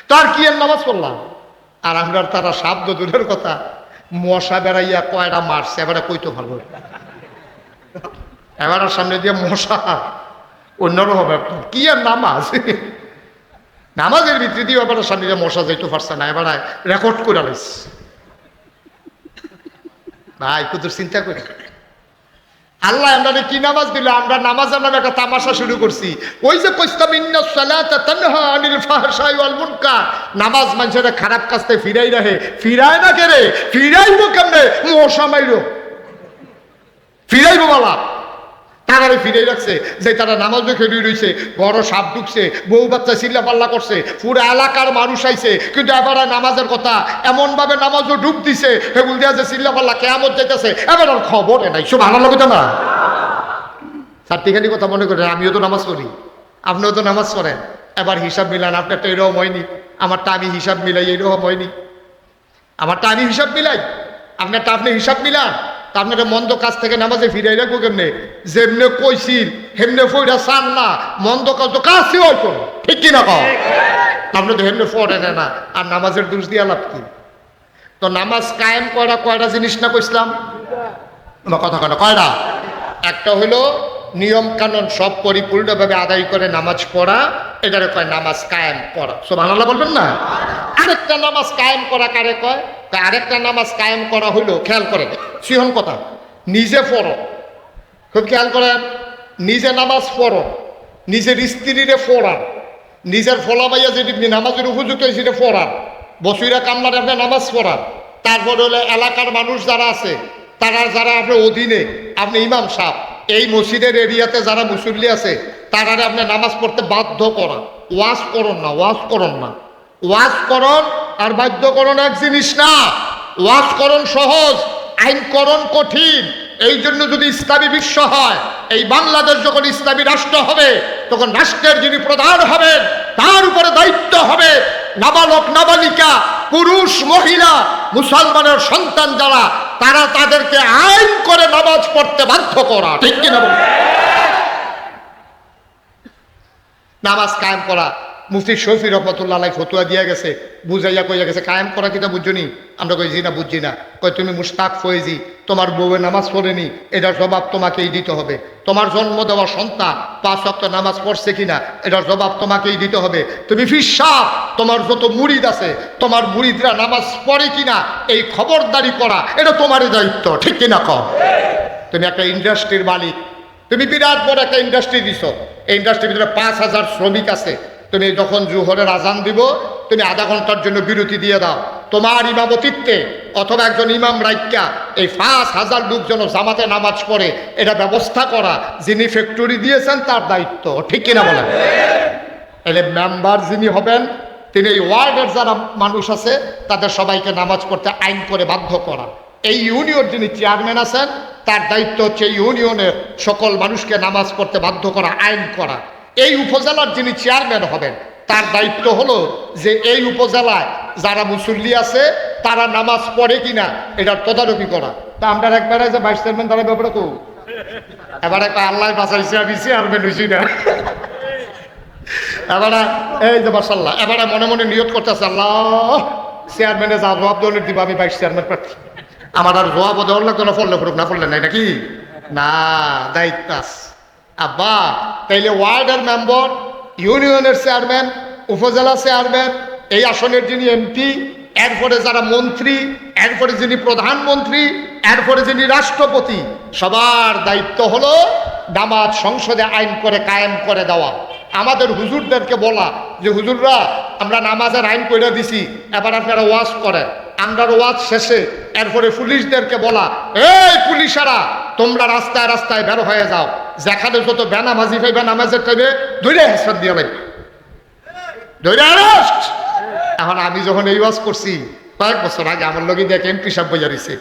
তার কি এর নামাজ পড়লাম? আর আমরা তারা শব্দ দূরের কথা, মশা বেড়াইয়া কয়টা মারছে এবারে কইতো ভালো, এবার সামনে দিয়ে মশা অন্যরকম ব্যাপার। কি আর নামাজ, নামাজের ভিতরে দিয়ে এবার সামনে দিয়ে মশা যাইতে পারছে না, এবার রেকর্ড করে লাইছে ভাই। কত চিন্তা করি আল্লাহ আমরা কি নামাজ দিল, আমরা নামাজের নামে একটা তামাশা শুরু করছি। ওই যে কইতাম ইন্নাস সালাতা তানহা আনিল ফাহশাই ওয়াল মুনকার, নামাজ মানুষের খারাপ কাজ থেকে ফিরাই রাখে। ফিরায় না কেরে, ফিরাইবো কেমনে? মশা মাইরো ফিরাইবো বালা, তারারে ফিরে রাখছে যে তারা নামাজ দেখে রয়েছে, বড় সাপ ঢুকছে, বউ বাচ্চা চিল্লা পাল্লা করছে, পুরো এলাকার মানুষ আইছে, কিন্তু এবার নামাজের কথা এমন ভাবে নামাজও ডুব দিছে, হেগুল দিয়া যে চিল্লা পাল্লা কেয়ামত যাইতেছে, এবার আর খবর নাই। সব ভালো লাগে না চারটিখানি কথা মনে করেন, আমিও তো নামাজ পড়ি, আপনিও তো নামাজ পড়েন, এবার হিসাব মিলান। আপনারটা এরকম হয়নি, আমারটা আমি হিসাব মিলাই এরকম হয়নি, আমারটা আমি হিসাব মিলাই, আপনারটা আপনি হিসাব মিলান। তা আপনারা মন্দ কাজ থেকে নামাজে ফিরাই রাখবো কেমনে? যেমনে কইছিল হেমনে ফইরা চান না, মন্দ কাজ তো কাজই হইতো, ঠিক কিনা কও? আপনি তো হেমনে পড়েন না, আর নামাজের দোষ দিয়া লাভ কি? তো নামাজ কায়েম করা কয়টা জিনিস না কইছিলাম, কথা কয় না কয়টা? একটা হইলো নিয়ম কানুন সব পরিপূর্ণভাবে আদায় করে নামাজ পড়া, এটারে কয় নামাজ কায়েম করা। সুবহানাল্লাহ বলবেন না? আরেকটা নামাজ কায়েম করা কারে কয়? আরেকটা নামাজ কায়েম করা হইলো, খেয়াল করেন সিহন কথা, নিজে পড়ো, খুব খেয়াল করেন, নিজে নামাজ পড়ো, নিজের স্ত্রীরে পড়ান, নিজের ফলাবাইয়া যেটি নামাজের উপযুক্ত সেটা পড়ান, বসুইরা কামলার আপনি নামাজ পড়ান। তারপরে হলে এলাকার মানুষ যারা আছে, তারা যারা আপনার অধীনে, আপনি ইমাম সাহেব, এই মসজিদের এরিয়াতে যারা মুসল্লি আছে, তারা আপনি নামাজ পড়তে বাধ্য করা। ওয়াজ করুন না, ওয়াজ করুন না, ওয়াজ করণ আর বাধ্যকরণ এক জিনিস না। ওয়াজ করণ সহজ, আইনকরণ কঠিন। এই জন্য যদি ইসলামী বিশ্ব হয়, এই বাংলাদেশ যখন ইসলামী রাষ্ট্র হবে, তখন রাষ্ট্রের যিনি প্রধান হবেন তার উপরে দায়িত্ব হবে নাবালক নাবালিকা, পুরুষ মহিলা, মুসলমানের সন্তান যারা, তারা তাদেরকে আইন করে নামাজ পড়তে বাধ্য করা, ঠিক কিনা? নামাজ কায়েম করা, মুফতি শফি রহমতুল্লাহ আলাইহি ফতোয়া দিয়ে গেছে, বুঝাইয়া কইয়া গেছে কায়েম করা কিটা বুঝছো নি? আমরা কইছি না, বুঝছি না। কই তুমি মুশতাক ফয়েজি, তোমার বউয়ে নামাজ পড়েনি, এটার জবাব তোমাকেই দিতে হবে। তোমার জন্ম দেওয়া সন্তান 5 ওয়াক্ত নামাজ পড়ছে কিনা, এটার জবাব তোমাকেই দিতে হবে। তুমি ফিসাব, তোমার যত মুরিদ আছে, তোমার মুরিদরা নামাজ পড়ে কিনা এই খবরদারি করা, এটা তোমারই দায়িত্ব, ঠিক কিনা কও? তুমি একটা ইন্ডাস্ট্রির মালিক, তুমি বিরাট বড় একটা ইন্ডাস্ট্রি দিছ, এই ইন্ডাস্ট্রির ভিতরে 5000 শ্রমিক আছে, তুমি যখন জোহরের আজান দিব, তুমি আধা ঘন্টার জন্য বিরতি দিয়ে দাও, তোমার ইমামতিত্বে অথবা একজন ইমাম রাইকা এই 5000 লোক যেন জামাতে নামাজ পড়ে, এটা ব্যবস্থা করা যিনি ফ্যাক্টরি দিয়েছেন তার দায়িত্ব, ঠিক কিনা বলেন? এলে মেম্বার যিনি হবেন, তিনি এই ওয়ার্ডের যারা মানুষ আছে তাদের সবাইকে নামাজ পড়তে আইন করে বাধ্য করা। এই ইউনিয়ন যিনি চেয়ারম্যান আছেন, তার দায়িত্ব হচ্ছে ইউনিয়নের সকল মানুষকে নামাজ পড়তে বাধ্য করা, আইন করা। এই উপজেলার যিনি চেয়ারম্যান হবেন, তার দায়িত্ব হলো যে এই উপজেলায় যারা মুসল্লি আছে তারা নামাজ পড়ে কিনা এটার তদারকি করা। তা আমরা একবারে যে ভাইস চেয়ারম্যান তারা ব্যাপারে কো, এবারে আল্লাহ বাঁচাইছে, আমি চেয়ারম্যান হইছি না। এবারে এই যে মাশাআল্লাহ, এবারে মনে মনে নিয়ত করতেছে, আল্লাহ চেয়ারম্যানে যা জবাব দৌলত দিব, আমি ভাইস চেয়ারম্যান প্রার্থী, আমার আর জবাব দেওয়ার লাগতো না, পড়লে পড়ুক, না পড়লে নাই, নাকি না? দায়িত্ব আছে আব্বা। তাইলে ওয়ার্ডের মেম্বার, ইউনিয়নের চেয়ারম্যান, উপজেলা চেয়ারম্যান, এই আসনের যিনি এমপি, এরপরে যারা মন্ত্রী, এরপরে যিনি প্রধানমন্ত্রী, এরপরে যিনি রাষ্ট্রপতি, সবার দায়িত্ব হলো নামাজ সংসদে আইন করে কায়েম করে দেওয়া। আমাদের হুজুরদেরকে বলা যে হুজুররা আমরা নামাজের আইন করে দিছি, এবার আপনারা ওয়াজ করেন। আমরা ওয়াজ শেষে এরপরে পুলিশদেরকে বলা, এই পুলিশেরা তোমরা রাস্তায় রাস্তায় বের হয়ে যাও, যেখানে যত বেনামাজি পাইবে নামাজের টাইমে ধরে হেসপাত দিয়ে লাগবে, ধরে অ্যারেস্ট। এখন আমি যখন এই ওয়াজ করছি কয়েক বছর আগে, আমার লগে দেখে এমপি সাহেব বইয়া রয়েছে,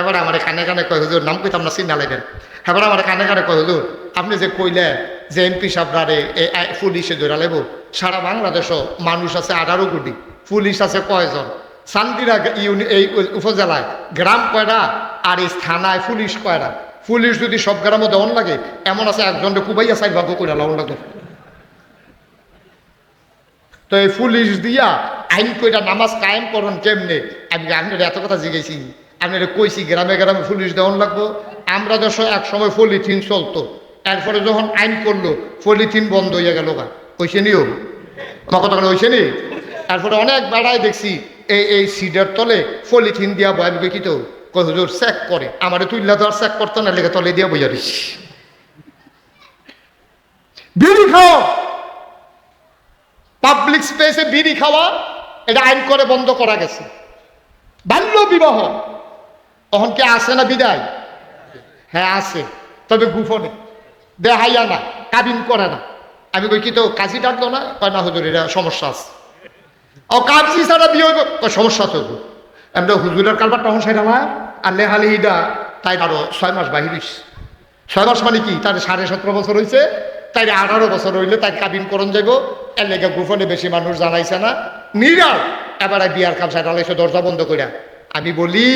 এবার আমার কানে কানে কয় হুজুর নাম কইতাম না, চিন্তা লাগবেন। এবার আমার কানে কানে কয় হুজুর আপনি যে কইলেন যে এমপি সাহেবরারে পুলিশে ধরা লেব, সারা বাংলাদেশও মানুষ আছে 18 কোটি, পুলিশ আছে কয়জন? চান্দিরা এই উপজেলায় গ্রাম কয়টা আর এই থানায় পুলিশ কয়টা? পুলিশ যদি সব গ্রামে দেওয়ান লাগে, এমন আছে একজনকে কুবাইয়া 4 ভাগ করে লাউন লাগে। তো এই পুলিশ দিয়া আইন কইরা নামাজ কায়েম করুন কেমনে? আমি আপনার এত কথা জিজ্ঞেসি, আপনারা কইছি গ্রামে গ্রামে পুলিশ দেওয়ান লাগবো। আমরা দেশ এক সময় পলিথিন চলতো, এরপরে যখন আইন করলো পলিথিন বন্ধ হয়ে গেল। কইছে নিও আমার কথা হয়েছে নি? তারপরে অনেক বেড়ায় দেখছি এই সিডের তলে পলিথিন দিয়া বয়াবি কি তো কই হুজুর চেক করে, আমার তুইলা তো আর চেক করতো না, লেগে তলে দিয়া বইয়া দিস। বিড়ি খাও, পাবলিক স্পেসে বিড়ি খাওয়া এটা আইন করে বন্ধ করা গেছে। বাল্য বিবাহ তখন কি আছে না বিদায়? হ্যাঁ আছে, তবে গোপনে দেখাইয়া না, কাবিন করে না। আমি কই কি তো কাজী ডাকলো না? কয় না হুজুর এটা সমস্যা আছে। ও কাজী ছাড়া বিয়ে হইব, সমস্যা আছে হুজুর। এমনি হুজুরের কারবার তখন সেটা না, আর লেহালি ইডা তাই আরো 6 মাস বাহির হইস। 6 মাস মানে কি? তার 17.5 বছর হয়েছে, তাই 18 বছর হইলে তাই কাবিন করণ যাইব। এর লেগে গোপনে বেশি মানুষ জানাইছে না, নিরাল এবারে বিয়ার কাম সাইড আলাইছে দরজা বন্ধ কইরা। আমি বলি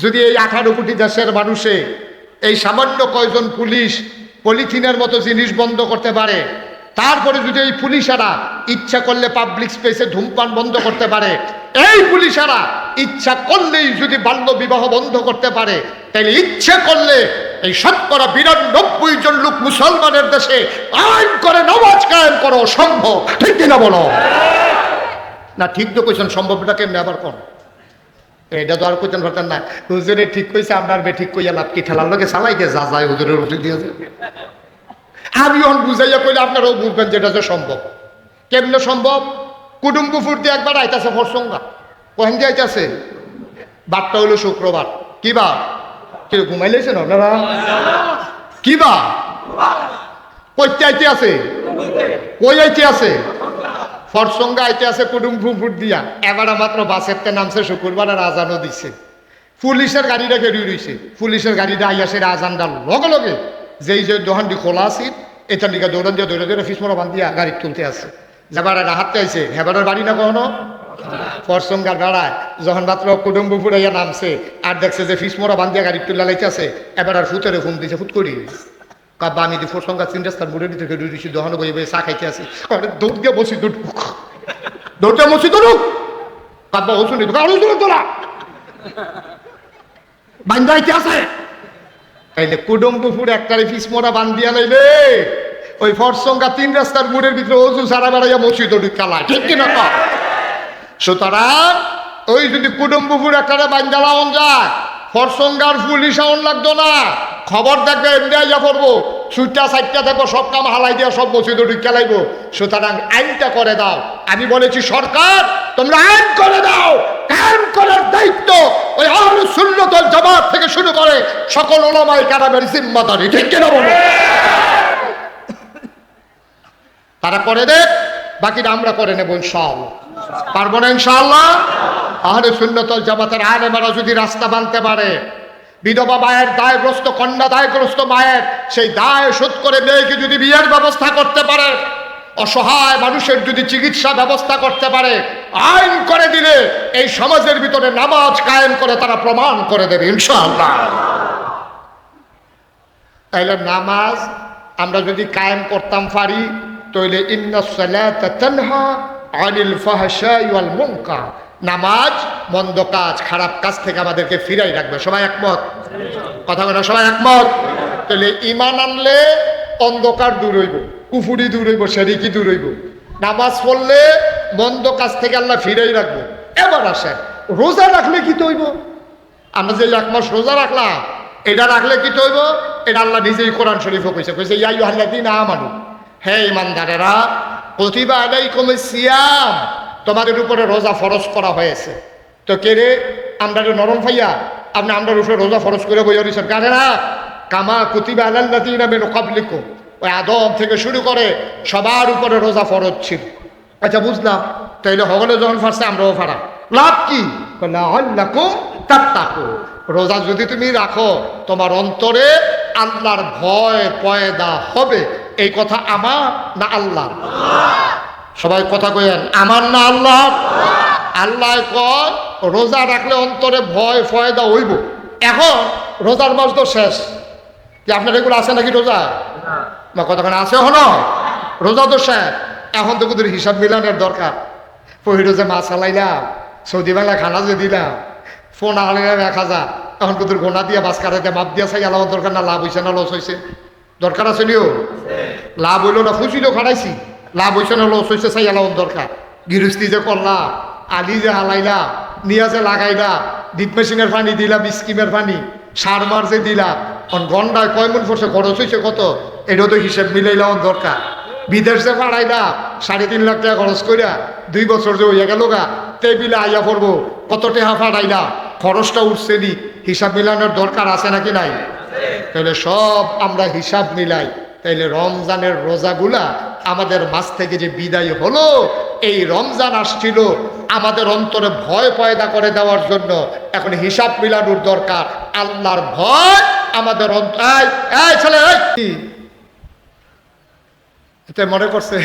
যদি এই 18 কোটি দেশের মানুষে এই সামান্য কয়জন পুলিশ পলিথিনের মতো জিনিস বন্ধ করতে পারে, তারপরে যদি এই পুলিশেরা ইচ্ছা করলে পাবলিক স্পেসে ধূমপান বন্ধ করতে পারে, এই পুলিশেরা ইচ্ছা করলেই যদি বাল্য বিবাহ বন্ধ করতে পারে, তাহলে ইচ্ছে করলে এই 92% জন লোক মুসলমানের দেশে আইন করে নামাজ কায়েম করো সম্ভব। ঠিক কিনা বলো? না ঠিক তো কইছেন, সম্ভবটা কেমনে আবার কোন? এটা তো আর কইতেন পারতেন না হুজুরে ঠিক কইছে, আপনার বে ঠিক কইয়া লাভ কি? ঠেলার লোকে চালাইকে যা যায় হুজুরের উঠে দিয়েছে। আমি অন বুঝাইয়া কইলে আপনারাও বুঝবেন যেটা যে সম্ভব। কেমনে সম্ভব? কুটুম্বপুর দিয়ে একবার আইতাছে ফরসঙ্গা, কহেন দিয়ে আইতাছে, বারটা হইল শুক্রবার। কি বার? কি ঘুমাইলেছেন আপনারা? কি বার? কইতে আইতে আছে, কই আইতে আছে? ফরসঙ্গা আইতে আছে কুটুম্বপুর দিয়া। এবারে মাত্র বাসেরতে নামছে শুক্রবার, আর আজানও দিছে। পুলিশের গাড়িটা বেরিয়ে রয়েছে, পুলিশের গাড়িটা আইয়া সে আজান ডাল লগে লগে যেই যে দোকানটি খোলা আছে এটার দিকে দৌড়ান দিয়ে দৌড়ে দৌড়ে ফিসমরা বান্ধিয়া গাড়ি তুলতে আছে। যাবার হাঁটতে আইছে, হেবারের বাড়ি না কখনো ফরসঙ্গার বেড়ায় যখন মাত্র কুটুম্বপুর আইয়া নামছে আর দেখছে যে ফিসমরা বান্ধিয়া গাড়ি তুলে লাইতেছে, এবার আর ফুতেরে ফোন দিছে, ফুট করি কাব্বা আমি ফরসঙ্গা 3 রাস্তার মুড়ে দিতে দিয়েছি, দোকানে বই বই চা খাইতে আছি। দৌড় দিয়ে বসি, দৌড়টা বসি দৌড়ুক কাব্বা ও শুনি তোরা বান্ধাইতে আছে। তাইলে কুটুম্বপুর একটারে ফিসমরা বান্ধিয়া লাইলে ওই ফরসঙ্গা 3 রাস্তার মুড়ের ভিতরে অজু সারা বেড়াইয়া মসজিদ কালা। ঠিক কিনা? সুতরাং ওই যদি কুটুম্বপুর একটারে বান্ধালাম যায়, ফরসঙ্গার পুলিশ আউন লাগতো না, খবর দেখবে এমনি আইয়া পড়বো, 4টা দেখবো, সব কাম হালাই দিয়া সব মসজিদ খেলাইবো। সুতরাং আইনটা করে দাও। আমি বলেছি সরকার তোমরা আইন করে দাও, কায়েম করার দায়িত্ব ওই আহলে সুন্নাত ওয়াল জামাত থেকে শুরু করে সকল উলামায়ে কেরামের জিম্মাদারি। ঠিক কিনা বলো? তারা করে দেখ, বাকিটা আমরা করে নেবো ইনশাআল্লাহ। পারবো না ইনশাআল্লাহ? আহলে সুন্নাত ওয়াল জামাতের আলেমেরা যদি রাস্তা বানতে পারে, বিধবা মায়ের দায়গ্রস্ত, কন্যা দায়গ্রস্ত মায়ের সেই দায় শোধ করে মেয়েকে যদি বিয়ের ব্যবস্থা করতে পারে, অসহায় মানুষের যদি চিকিৎসা ব্যবস্থা করতে পারে, আইন করে দিলে এই সমাজের ভিতরে নামাজ কায়েম করে তারা প্রমাণ করে দেবে ইনশাআল্লাহ। তাইলে নামাজ আমরা যদি কায়েম করতাম পারি, তাইলে ইন্নাস সালাতা তানহা আনিল ফাহশাই ওয়াল মুনকার, নামাজ মন্দ কাজ খারাপ কাজ থেকে আমাদেরকে ফিরাই রাখবে। সবাই একমত? কথা বলে সবাই একমত? তাহলে ঈমান আনলে অন্ধকার দূর হইব, কুফুরি দূর হইব, শিরকি দূর হইব। নামাজ পড়লে মন্দ কাজ থেকে আল্লাহ ফিরাই রাখবো। এবার আসেন রোজা রাখলে কি তৈব? আমরা যে 1 মাস রোজা রাখলাম, এটা রাখলে কি তৈব? এটা আল্লাহ নিজেই কোরআন শরীফে কইছে, কইছে ইয়া আইয়ুহাল্লাযীনা আমানু, হে ঈমানদারেরা, কুতিবা আলাইকুমুস সিয়াম, তোমাদের উপরে রোজা ফরজ করা হয়েছে। তো কে রে? আমরা নরম ভাইয়া আপনি আমরা উপরে রোজা ফরজ করে বইয়া দিয়েছেন কারে না? কামা কুতিবা আলাল্লাযীনা মিন ক্বাবলিকুম, ওই আদম থেকে শুরু করে সবার উপরে রোজা ফরজ ছিল। আচ্ছা বুঝলাম, তাইলে হগলে যখন ফারছে আমরাও ফারা, লাভ কি? লাআল্লাকুম তাত্তাকুন, রোজা যদি তুমি রাখো তোমার অন্তরে আল্লাহর ভয় পয়দা হবে। এই কথা আমার না আল্লাহ? সবাই কথা কইেন, আমার না আল্লাহ? আল্লাহ কয় রোজা রাখলে অন্তরে ভয় ফয়দা হইব। এখন রোজার মাস তো শেষ, কি আপনার এগুলো আছে নাকি রোজা? বা কতক্ষণ আছে হলো রোজা তো স্যার, এখন তো কুদুর হিসাব মিলানোর দরকার। পহিরো যে মাছ হালাইলাম, সৌদি বাংলা খানা যে দিলাম, ফোন হালাইলাম 1000, এখন কুদুর গোনা দিয়া বাস কাটাইতে মাপ দিয়া চাই আলাদা দরকার না, লাভ হয়েছে না লস হয়েছে? দরকার আছে নিও, লাভ হইলো না ফুসিলেও খাটাইছি, লাভ হয়েছে না লস হয়েছে চাই আলাদা দরকার। গৃহস্থী যে করলাম, আলি যে হালাইলাম, নিয়া যে লাগাইলাম, ডিপ মেশিনের পানি দিলাম, স্কিমের পানি, সার মার যে দিলাম, ঘন্টায় কয় মন পড়ছে, খরচ হয়েছে কত, এটাও তো হিসেব মিলাইলাম দরকার। বিদেশ যে পাড়াইলাম 3.5 লাখ টাকা খরচ করিয়া 2 বছর যে হইয়া গেল গা, টেবিলে আইয়া পড়বো, কত টাকা পাড়াইলাম, খরচটা উঠছে নি, হিসাব মিলানোর দরকার আছে নাকি নাই? তাহলে সব আমরা হিসাব মিলাই, তাইলে রমজানের রোজাগুলা আমাদের মাঝ থেকে যে বিদায় হলো, এই রমজান আসছিল আমাদের অন্তরে ভয় পয়দা করে দেওয়ার জন্য। এখন হিসাব মিলানোর দরকার, আল্লাহর ভয় আমাদের ছেলে এটা মনে করছে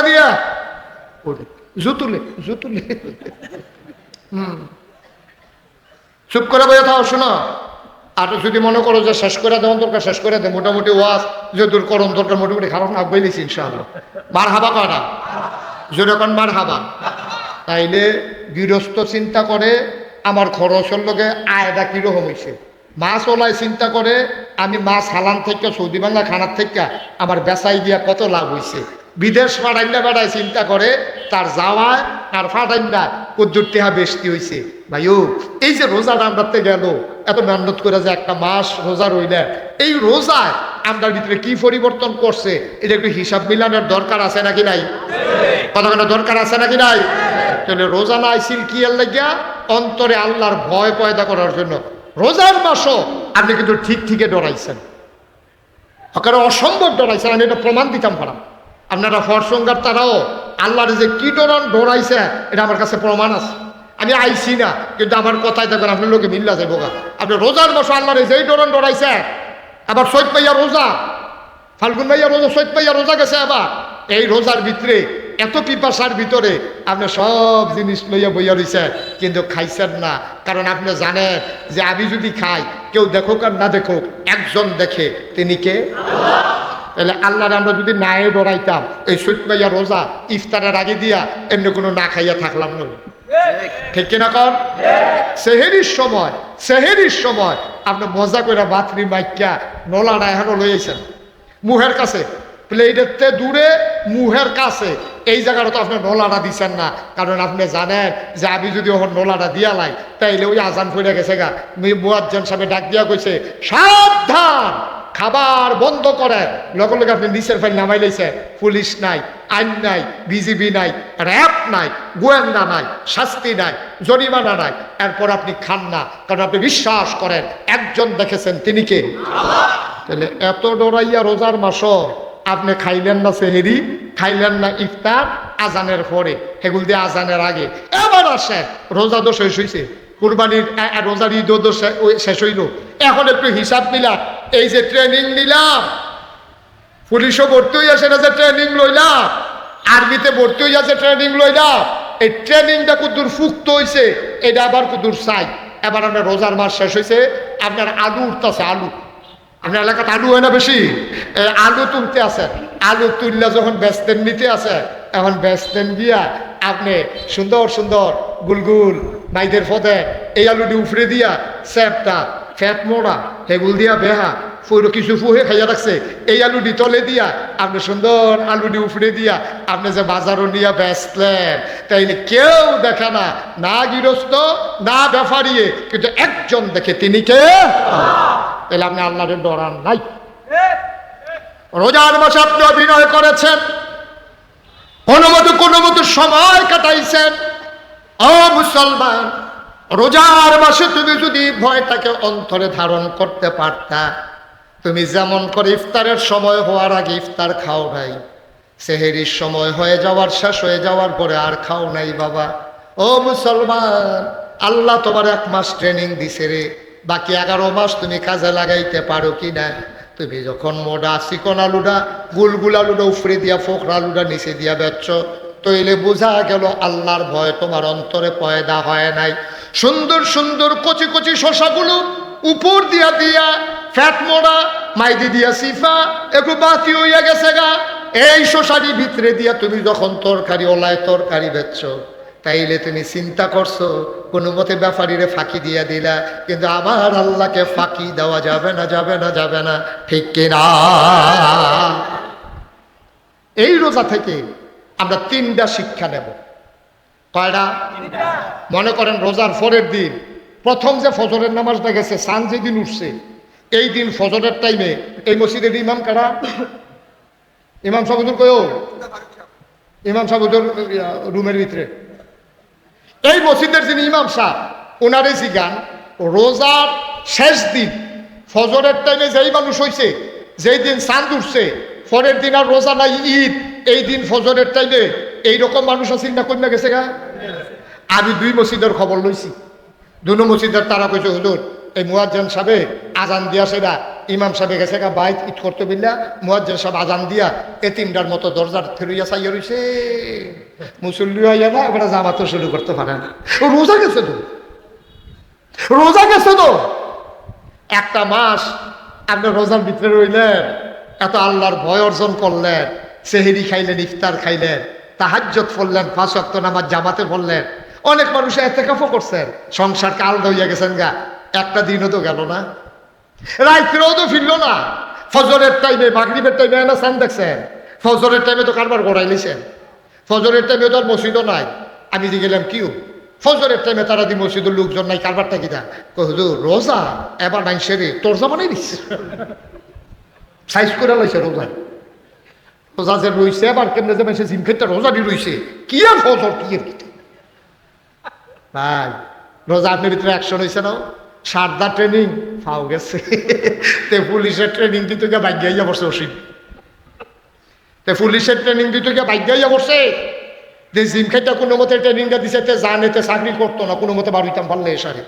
দিয়া জুতুলে জুতুলে চুপ করে বইয়া থাও, শোনো। আর যদি মনে করো যে শেষ করে দেওয়ার দরকার, শেষ করে দে, মোটামুটি ওয়াজ যে দূর করণ দরকার, মোটামুটি খারাপ না বইলেছি ইনশাআল্লাহ। মার হাবা কয়টা যেরকম মার হাবা। তাইলে গৃহস্থ চিন্তা করে আমার খরচের লগে আয়টা কিরকম হয়েছে, মাছ ওলায় চিন্তা করে আমি মাছ হালান থেকে সৌদি বাংলা খানার থেকে আমার বেচাই দিয়া কত লাভ হয়েছে। বিদেশ ফাটাইন্দা বেড়ায় চিন্তা করে তার যাওয়ায় আর ফাটাইন্দা কদ্দুর টেহা বেশি হয়েছে। ভাইও এই যে রোজাটা আমরাতে গেল, এত মেহনত করে যে একটা মাস রোজা রইলে, এই রোজায় আমরার ভিতরে কি পরিবর্তন করছে, এটা একটু হিসাব মিলানোর দরকার আছে নাকি নাই? কতখানা দরকার আছে নাকি নাই? তাহলে রোজা না আইসিল কি এর লাগিয়া? অন্তরে আল্লাহর ভয় পয়দা করার জন্য। রোজার মাসও আপনি কিন্তু ঠিক ঠিকই ডরাইছেন, কারণ অসম্ভব ডরাইছেন। আমি এটা প্রমাণ দিতাম পারাম, আপনারা ফরসঙ্গার তারাও আল্লাহর যে কি ডরাইছে এটা আমার কাছে প্রমাণ আছে। আমি আইছি না, কিন্তু আমার কথাই দেখবেন আপনার লোকে মিল্লা যাবো। আপনি রোজার মাসে আল্লাহর যেই ডরাইছে, আবার সৈয়দ ভাইয়া রোজা, ফাল্গুন ভাইয়া রোজা, সৈয়দ ভাইয়া রোজা গেছে, আবার এই রোজার ভিতরে এত পিপাসার ভিতরে আপনি সব জিনিস লইয়া বইয়া রয়েছে, কিন্তু খাইছেন না। কারণ আপনি জানেন যে আমি যদি খাই, কেউ দেখুক আর না দেখুক, একজন দেখে, তিনি কে? তাহলে আল্লাহর আমরা যদি নাই ডরাইতাম, এই সৈয়দ ভাইয়া রোজা ইফতারের আগে দিয়া এমনি কোনো না খাইয়া থাকলাম না, ঠিক কিনা কর? সেহেরির সময় আপনি মজা করে বাথরি মাইকা নলাটা এখনো লইয়েছেন মুহের কাছে, প্লেটের দূরে মুহের কাছে, এই জায়গাটা তো আপনি নলাটা দিচ্ছেন না। কারণ আপনি জানেন যে আমি যদি ওখানে নলাটা দিয়া লাই, তাইলে ওই আজান পড়ে গেছে গা, মুয়াজ্জিন সাহেব ডাক দিয়া কইছে সাবধান, খাবার বন্ধ করে। লগে লগে আপনি নিচের ফাইল নামাই লাইছে, পুলিশ নাই, আইন নাই, বিজিবি নাই, র্যাব নাই, গোয়েন্দা নাই, শাস্তি নাই, জরিমানা নাই, এরপর আপনি খান না, কারণ আপনি বিশ্বাস করেন একজন দেখেছেন, তিনি কে? তাহলে এত ডরাইয়া রোজার মাসও আপনি খাইলেন না সেহেরি, খাইলেন না ইফতার, আজানের পরে, হেগুল দিয়ে আজানের আগে। এবার আসেন রোজা তো শেষ হয়েছে, কুরবানির রোজার ঈদ শেষ হইল, এখন একটু হিসাব মিলা। এই যে ট্রেনিং নিলাম, পুলিশও ভর্তি হয়ে আসে না যে ট্রেনিং লইলাম, আর্মিতে ভর্তি হয়ে আছে ট্রেনিং লইলাম, এই ট্রেনিংটা কুদুর ফুক্ত হয়েছে, এটা আবার কুদুর চাই। এবার আপনার রোজার মাস শেষ হয়েছে, আপনার আলু উঠতেছে, আলু আপনার এলাকাতে আলু হয় না বেশি, আলু তুলতে আছে, আলু তুললে যখন বেচতেন নিতে আছে, এখন বেচতেন গিয়া আপনি সুন্দর সুন্দর গুলগুল মাইদের ফদে এই আলুটি উফরে দিয়া স্যাপটা ফ্যাট মোড়া হেগুল দিয়া বেহা পুরো কিছু ফুহে খাইয়া রাখছে, এই আলুটি তলে দিয়া আপনি সুন্দর আলুটি উফরে দিয়া আপনি যে বাজারও নিয়ে বেচলেন, তাইলে কেউ দেখে না, না গৃহস্থ না ব্যাপারিয়ে, কিন্তু একজন দেখে, তিনি কে? তাহলে আপনি আল্লাহর ডরান নাই। রোজার মাসে আপনি অভিনয় করেছেন, কোনো মতো সময় কাটাইছেন। ও মুসলমান, রোজার মাসে তুমি যদি ভয়টাকে অন্তরে ধারণ করতে পারতা, তুমি যেমন করে ইফতারের সময় হওয়ার আগে ইফতার খাও নাই, সেহেরির সময় হয়ে যাওয়ার, শেষ হয়ে যাওয়ার পরে আর খাও নাই বাবা। ও মুসলমান, আল্লাহ তোমার 1 মাস ট্রেনিং দিছে রে, বাকি 11 মাস তুমি কাজে লাগাইতে পারো কি না? তুমি যখন মোডা চিকন আলুটা, গুলগুল আলুটা উফরে দিয়া, ফোকরা আলুটা নিচে দিয়া বেচছ, তইলে বোঝা গেল আল্লাহর ভয় তোমার অন্তরে পয়দা হয় নাই। সুন্দর সুন্দর কচি কচি শশাগুলো উপর দিয়া দিয়া ফ্যাট মোড়া মাইদি দিয়া সিফা একটু বাতি হইয়া গেছে গা। এই শোষারি ভিতরে দিয়া তুমি যখন তরকারি ওলায় তরকারি বেচছ, তাইলে তুমি চিন্তা করছো কোনো মতে ব্যাপারীরে ফাঁকি দিয়া দিলা, কিন্তু আমার আল্লাহকে ফাঁকি দেওয়া যাবে না, যাবে না, যাবে না, ঠিক কিনা? এই রোজা থেকে আমরা 3টা শিক্ষা নেব। কয়টা? মনে করেন রোজার পরের দিন প্রথম যে ফজরের নামাজটা গেছে, সান যেদিন উঠছে, এই দিন ফজরের টাইমে এই মসজিদের ইমাম কারা? ইমাম সাহেবুর কয়ও? ইমাম সাহেবুর রুমের ভিতরে এই মসজিদের যিনি ইমাম সাহেব, ওনারে জিগান রোজার শেষ দিন ফজরের টাইমে যেই মানুষ হয়েছে, যেই দিন চাঁদ উঠছে, পরের দিন আর রোজা নাই, ঈদ, এই দিন ফজরের টাইমে এইরকম মানুষ আছে না কন্যা গেছে গা? আমি 2 মসজিদের খবর লইছি। 2 মসজিদের তারা কইছে হুজুর এই মুয়াজ্জিন সাহেবে আজান দিয়া সেরা ইমাম সাহেবে গেছে গা বাইত ঈদ করতে বিল্লা, মুয়াজ্জিন সাহেব আজান দিয়া এতিমটার মতো দরজার থেরুইয়া চাইয়া রইছে, মুসল্লি হইয়া না এবার জামাত শুরু করতে পারে না। রোজা গেছে তো, রোজা গেছে তো। একটা মাস আপনি রোজার ভিতরে রইলেন, এত আল্লাহর ভয় অর্জন করলেন, সেহেরি খাইলেন, ইফতার খাইলেন, তাহাজ্জুদ পড়লেন, 5 ওয়াক্ত নামাজ জামাতে পড়লেন, অনেক মানুষ ইতিকাফও করছেন, সংসার কাল হইয়া গেছেন গা, একটা দিনও তো গেল না, রাত্রেও তো ফিরল না। ফজরের টাইমে মাগরিবের টাইমে না চান দেখছেন, ফজরের টাইমে তো কারবার গড়াই লিছেন, ফজরের টাইমে তো আর মসজিদও নাই। আমি যে গেলাম কিউ ফজরের টাইমে তারা দি মসজিদের লোকজন নাই, কারবারটা কিনা হুজুর রোজা এবার নাই সেরে তোর জামানাই দিচ্ছে, সাইজ করে লাইছে রোজা, রোজা যে রইছে এবার কেমনে যে মানুষের জিম খেতে রোজাটি রইছে, কি আর ফজর কি আর কি ভাই। রোজা আপনার ভিতরে অ্যাকশন হয়েছে না, সারদা ট্রেনিং ফাও গেছে, তে পুলিশের ট্রেনিং দিতে গিয়ে বাইক গাইয়া বসে ওসিম, তে পুলিশের ট্রেনিং দিতে গিয়ে বাইক গাইয়া বসে, যে জিম খেতে কোনো মতে ট্রেনিংটা দিছে, তে জানেতে চাকরি করতো না, কোনো মতে বাড়িতাম পারলে এসারে,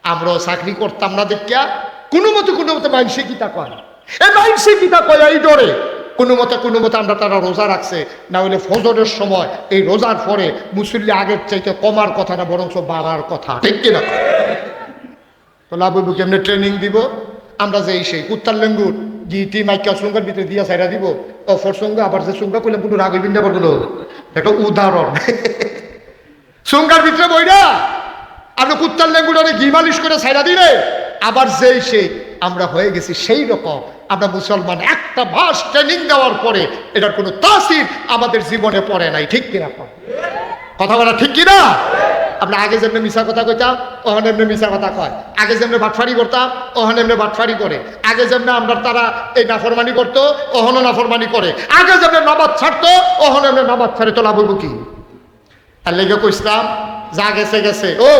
আমরাও চাকরি করতাম না দেখিয়া কোনো মতে মাইনসে গীতা কয়, এই মাইনসে গীতা কয় এই ডরে কোনো মতে আমরা তারা রোজা রাখছে, না হলে ফজরের সময় এই রোজার পরে মুসল্লি আগের চাইতে কমার কথা না, বরঞ্চ বাড়ার কথা, ঠিক কিনা? তো লাভবু কেমনে ট্রেনিং দিব আমরা, যে সেই কুত্তার লেঙ্গুর গিটি মাইকা সঙ্গার ভিতরে দিয়া সাইরা দিব, অফর সঙ্গে আবার যে সঙ্গা করলে কোনো রাগ বিন্দা বললো, একটা উদাহরণ। সঙ্গার ভিতরে বইরা আপনি কুত্তার লেঙ্গুরে ঘি মালিশ করে সাইরা দিলে, আবার যেই সেই আমরা হয়ে গেছি সেই রকম। আমরা মুসলমান, একটা মাস ট্রেনিং দেওয়ার পরে এটার কোনো তাসির আমাদের জীবনে পড়ে নাই, ঠিক কিনা? কথা বলা ঠিক কিনা? আমরা আগে যেমনি মিশা কথা কইতাম, ওখানে এমনি মিশা কথা কয়, আগে যেমনি বাটফারি করতাম, ওখানে এমনি বাটফারি করে, আগে যেমনি আমরা তারা এই নাফরমানি করতো, ওখানে নাফরমানি করে, আগে যেমনি নামাজ ছাড়তো, ওখানে এমনি নামাজ ছাড়ে, তো লাভ হইব কি? আর লেগে কইসলাম যা গেছে গেছে। ও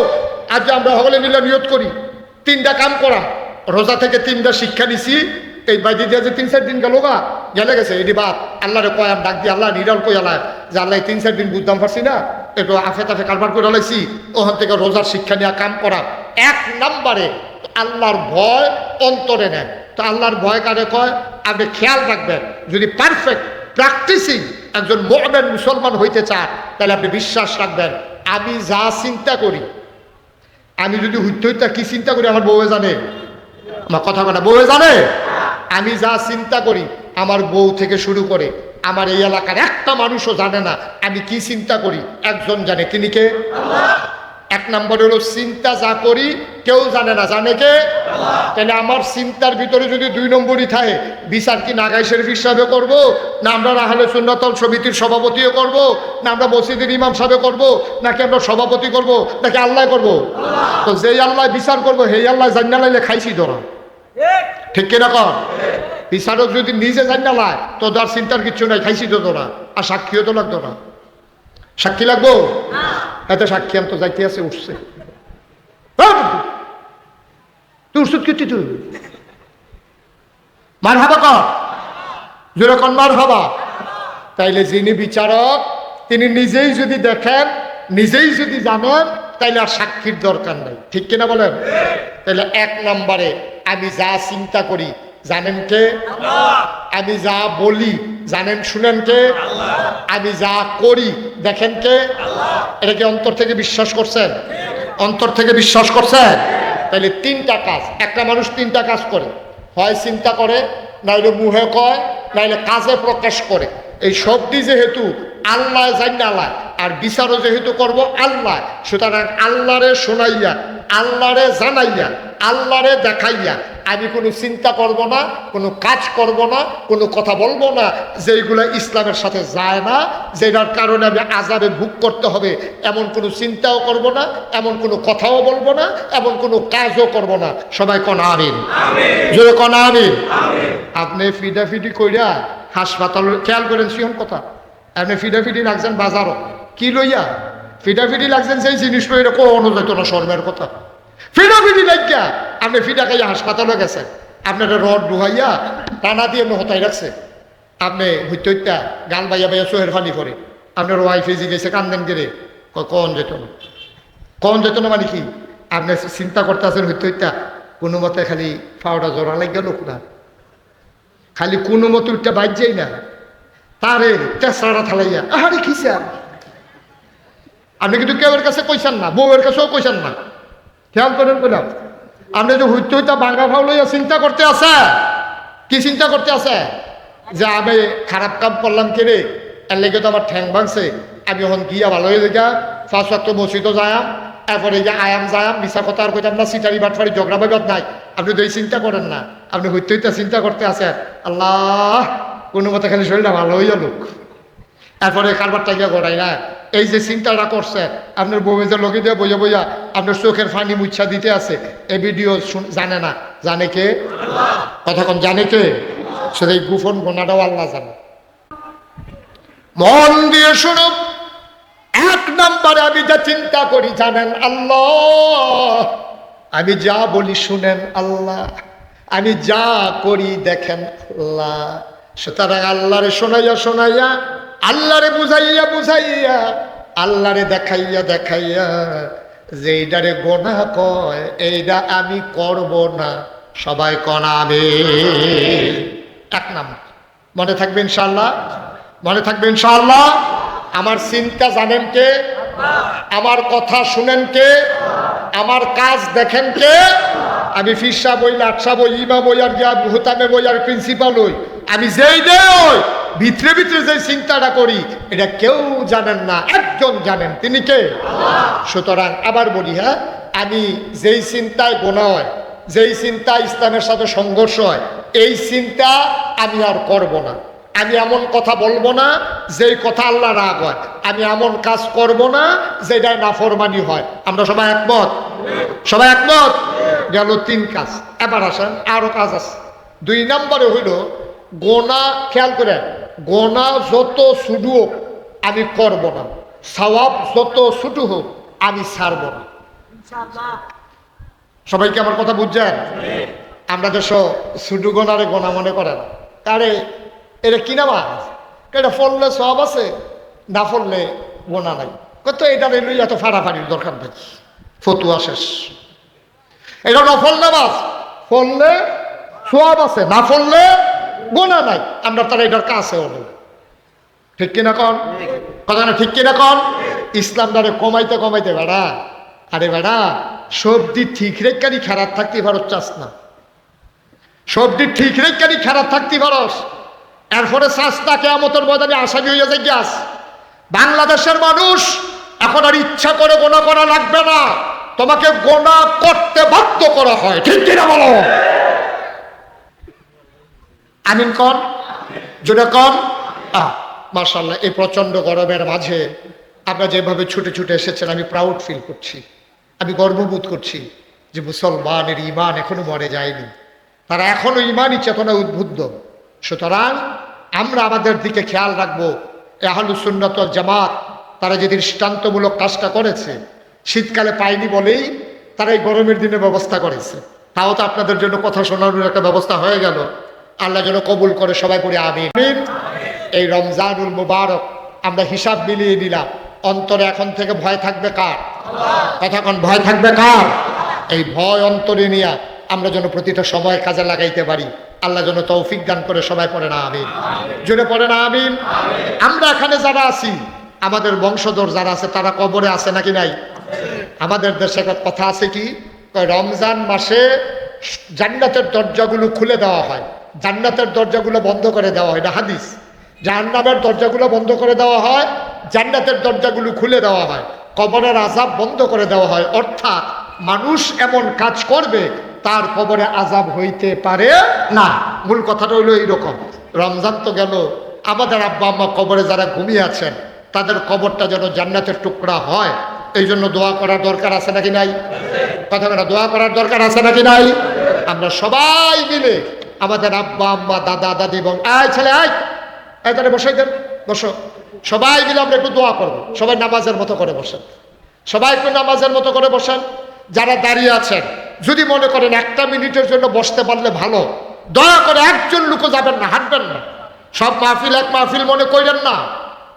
আজ আমরা সকলে মিলে নিয়ত করি 3টা কাম করা, রোজা থেকে 3টা শিক্ষা নিছি। এই বাইদি দিয়া যে 3-4 দিন গেল গা, গেলে গেছে, এটি বাদ আল্লাহরে কয়াম ডাক দিয়ে আল্লাহ নিরাল কয়ালায় যে আল্লাহ 3-4 দিন বুঝতাম পারছি না, একটু আফে তাফে কারবার করে লাইছি, ওখান থেকে রোজার শিক্ষা নিয়ে কাম করা। 1 নম্বরে আল্লাহর ভয় অন্তরে নেন। তো আল্লাহর ভয় কারে কয়? আপনি খেয়াল রাখবেন, যদি পারফেক্ট প্র্যাকটিসিং একজন মুমিন মুসলমান হইতে চান, তাহলে আপনি বিশ্বাস রাখবেন আমি যা চিন্তা করি, আমি যদি হইতে কি চিন্তা করি আমার বউয়ে জানে, আমার কথা কথা বউয়ে জানে, আমি যা চিন্তা করি আমার বউ থেকে শুরু করে আমার এই এলাকার একটা মানুষও জানে না আমি কি চিন্তা করি, একজন জানে, তিনি কে? আল্লাহ। 1 নম্বর হলো চিন্তা যা করি কেউ জানে না, জানে কে? আল্লাহ। তাহলে আমার চিন্তার ভিতরে যদি 2 নম্বরই থাকে, বিচার কি নাগাই শরীফ হিসাবে করবো, না আমরা আহলে সুন্নাত ওয়াল সমিতির সভাপতিও করব, না আমরা মসজিদের ইমাম সাহেব করব, নাকি আমরা সভাপতি করব, নাকি আল্লাহ করব? আল্লাহ। তো যেই আল্লাহ বিচার করবো সেই আল্লাহ জান্না লাইলে খাইছি ধরা, ঠিক কিনা? কর বিচারক যদি নিজে জান্না লায় তো তার চিন্তার কিচ্ছু নাই, খাইছি তো তোরা, আর সাক্ষীও তো লাগতো না। সাক্ষী লাগবো? এত সাক্ষী আমি তো যাইতে আছে, উঠছে তুই উঠছ কি তুই মার হাবা কর, যেরকম মার হাবা। তাইলে যিনি বিচারক তিনি নিজেই যদি দেখেন, নিজেই যদি জানেন, তাইলে আর সাক্ষীর দরকার নাই, ঠিক কিনা বলেন? তাহলে 1 নম্বরে আমি যা চিন্তা করি জানেন কে? আল্লাহ। আমি যা বলি জানেন শুনেন কে? আল্লাহ। আমি যা করি দেখেন কে? আল্লাহ। এটা কি অন্তর থেকে বিশ্বাস করছেন? অন্তর থেকে বিশ্বাস করছেন? তাহলে তিনটা কাজ, একটা মানুষ তিনটা কাজ করে, হয় চিন্তা করে, নাইলে মুহে কয়, নাইলে কাজে প্রকাশ করে। এই সবটি যেহেতু আল্লাহ জান্নাল্লাহ আর বিচারও যেহেতু করব আল্লাহ, সুতরাং আল্লাহরে শোনাইয়া, আল্লাহরে জানাইয়া, আল্লাহরে দেখাইয়া আমি কোনো চিন্তা করব না, কোনো কাজ করব না, কোনো কথা বলবো না যেইগুলো ইসলামের সাথে যায় না, যেটার কারণে আমি আযাবে ভোগ করতে হবে, এমন কোনো চিন্তাও করব না, এমন কোনো কথাও বলবো না, এমন কোনো কাজও করব না। সবাই কোন আমিন, জোরে কোন আমিন। আপনি ফিডাফিডি কইরা হাসপাতাল, খেয়াল করেন সিয়ন কথা, আপনি ফিডাফিডি লাগছেন বাজারও, কি লইয়া ফিডাফিডি লাগছেন সেই জিনিসটা এরকম অনুযায়িত না, শর্মের কথা। ফিডাফিডি লাগিয়া আপনি ফিডা খাইয়া হাসপাতালে গেছেন, আপনার রড ডুহাইয়া টানা দিয়ে নহতাই রাখছে, আপনি হইত্যা গাল বাইয়া বাইয়া চোহের ফানি করে, আপনার ওয়াইফে জি গেছে কান্দেন গেলে কন যেত না, কন যেত না মানে কি, আপনি চিন্তা করতে আছেন হইত্যা কোনো মতে খালি ফাওটা জোড়া লাগিয়া লোক না, খালি কোনো মতো উঠটা বাইর যাই না, তারে তেসরাটা থালাইয়া আহারে খিসা। আপনি কিন্তু কেউর কাছে কইছেন না, বউয়ের কাছেও কইছেন না, খেয়াল করেন বললাম। আপনি যে হইতে হইতা বাঙ্গা ভাও লইয়া চিন্তা করতে আছে, কি চিন্তা করতে আছে যে আমি খারাপ কাম করলাম কে রে, এর লেগে তো আমার ঠ্যাং ভাঙছে, আমি এখন গিয়া ভালো হয়ে যা 5 ওয়াক্ত মসজিদও যায়াম, এরপরে যে আয়াম যায়াম, মিশা কথা আর কইতাম না, সিটারি বাটফারি ঝগড়া বিবাদ নাই। আপনি তো এই চিন্তা করেন না, আপনি হইতে হইতে চিন্তা করতে আছেন আল্লাহ কোনো মতে খালি শরীরটা ভালো হইয়া লোক, এরপরে কারবারটা গিয়া গড়াই না। এই যে চিন্তাটা করছে আপনার বউয়ের লগে দিয়ে বইয়া বইয়া আপনার চোখের ফানি মুচ্ছা দিতে আছে, এই ভিডিও জানে না, জানে কে? কথা কন জানে কে? সেটা এই গুফন গোনাটাও আল্লাহ জানে। মন দিয়ে শুনো, 1 নম্বরে আমি যা চিন্তা করি জানেন আল্লাহ, আমি যা বলি শুনেন আল্লাহ, আমি যা করি দেখেন আল্লাহ। সুতরাং আল্লাহরে শোনাইয়া শোনাইয়া, আল্লাহরে বুঝাইয়া বুঝাইয়া, আল্লাহরে দেখাইয়া দেখাইয়া যে এইটারে গোনা কয় এইটা আমি করব না। সবাই কন আমিন। 1 নম্বর মনে থাকবে ইনশাআল্লাহ, মনে থাকবে ইনশাআল্লাহ। আমার চিন্তা জানেন কে? আমার কথা শুনেন কে? আমার কাজ দেখেন কে? আমি ফিরসা বই, লাটসা বই, ইমা বই, আর গিয়া হুতামে বই, আর প্রিন্সিপাল হই, আমি যেই দেই ভিতরে ভিতরে যে চিন্তাটা করি এটা কেউ জানেন না, একজন জানেন, তিনি কে? সুতরাং আবার বলি, হ্যাঁ, আমি যেই চিন্তায় গোনা হয়, যেই চিন্তা ইসলামের সাথে সংঘর্ষ হয়, এই চিন্তা আমি আর করব না। আমি এমন কথা বলবো না যেই কথা আল্লাহ রাগ হয়, আমি এমন কাজ করব না যেটাই নাফরমানি হয়। আমরা সবাই একমত? সবাই একমত? গেল 3 কাজ। এবার আসেন আরো কাজ আছে। 2 নম্বরে হইল গোনা। খেয়াল করে, গোনা যত ছোট হোক আমি করব না, সওয়াব যত ছোট হোক আমি ছাড়ব না। সবাইকে আমার কথা বুঝছেন? আমরা দেশ ছোট গোনারে গোনা মনে করে না, আরে এটা কি নামাজ, এটা পড়লে সওয়াব আছে, না পড়লে গোনা নাই। কত এটা লই এত ফাড়াফাড়ির দরকার নেই, ফতুয়া শেষ। এটা নফল নামাজ, পড়লে সওয়াব আছে, না পড়লে গোনা নাই। আমরা তারা এটার কাছে হলো, ঠিক কিনা কন? কথা না ঠিক কিনা কন? ইসলাম দ্বারে কমাইতে কমাইতে বেড়া, আরে বেড়া সবজি ঠিক রেখারি খারাপ থাকতে পারস, চাস না সবজি ঠিক রেখারি খারাপ থাকতে পারস, এরপরে চাষটা কেয়ামতের ময়দানে আসামি হইয়া যায় গ্যাস। বাংলাদেশের মানুষ এখন আর ইচ্ছা করে গোনা করা লাগবে না, তোমাকে গোনা করতে বাধ্য করা হয়, ঠিক কিনা বলো? আমিন কন, জোরে কন। মাশাআল্লাহ, এই প্রচন্ড গরমের মাঝে আপনারা যেভাবে ছুটে ছুটে এসেছেন আমি প্রাউড ফিল করছি, আমি গর্ববোধ করছি যে মুসলমানের ইমান এখনো মরে যায়নি, তারা এখনো ইমানই চেতনা উদ্বুদ্ধ। সুতরাং আমরা আমাদের দিকে খেয়াল রাখবো। আহলুস সুন্নাত ওয়াল জামাত তারা যে দৃষ্টান্তমূলক কাজটা করেছে, শীতকালে পায়নি বলেই তারা এই গরমের দিনে ব্যবস্থা করেছে। তাও তো আপনাদের জন্য কথা শোনানোর একটা ব্যবস্থা হয়ে গেল। আল্লাহ যেন কবুল করে, সবাই করে আমিন। এই রমজানুল মুবারক আমরা হিসাব মিলিয়ে নিলাম, অন্তরে এখন থেকে ভয় থাকবে কার? কতক্ষণ ভয় থাকবে কার? এই ভয় অন্তরে নিয়ে আমরা যেন প্রতিটা সময় কাজে লাগাইতে পারি। আল্লাহ যেন তৌফিক দান করে, সবাই পড়ে না আমিন, জোরে পড়ে না আমিন। আমরা এখানে যারা আছি, আমাদের বংশধর যারা আছে তারা কবরে আছে নাকি নাই? আমাদের দেশে কথা আছে কি, রমজান মাসে জান্নাতের দরজাগুলো খুলে দেওয়া হয়, জান্নাতের দরজাগুলো বন্ধ করে দেওয়া হয়, এটা হাদিস। জাহান্নামের দরজাগুলো বন্ধ করে দেওয়া হয়, জান্নাতের দরজাগুলো খুলে দেওয়া হয়, কবরের আযাব বন্ধ করে দেওয়া হয়। অর্থাৎ মানুষ এমন কাজ করবে তার কবরে আযাব হইতে পারে না। মূল কথাটা হইলো এইরকম। রমজান তো গেল, আমাদের আব্বা আম্মা কবরে যারা ঘুমিয়ে আছেন তাদের কবরটা যেন জান্নাতের টুকরা হয়, এই জন্য দোয়া করার দরকার আছে নাকি নাই? কথা বলা, দোয়া করার দরকার আছে নাকি নাই? আমরা সবাই মিলে আমাদের আব্বা আম্মা দাদা দাদি এবং ছেলে তাহলে বসাই দেন, বসো। সবাই মিলে আমরা একটু দোয়া করবো। সবাই নামাজের মতো করে বসেন, সবাই একটু নামাজের মতো করে বসেন। যারা দাঁড়িয়ে আছেন যদি মনে করেন একটা মিনিটের জন্য বসতে পারলে ভালো, দয়া করে একজন লোকও যাবেন না, হাঁটবেন না। সব মাহফিল এক মাহফিল মনে করেন না।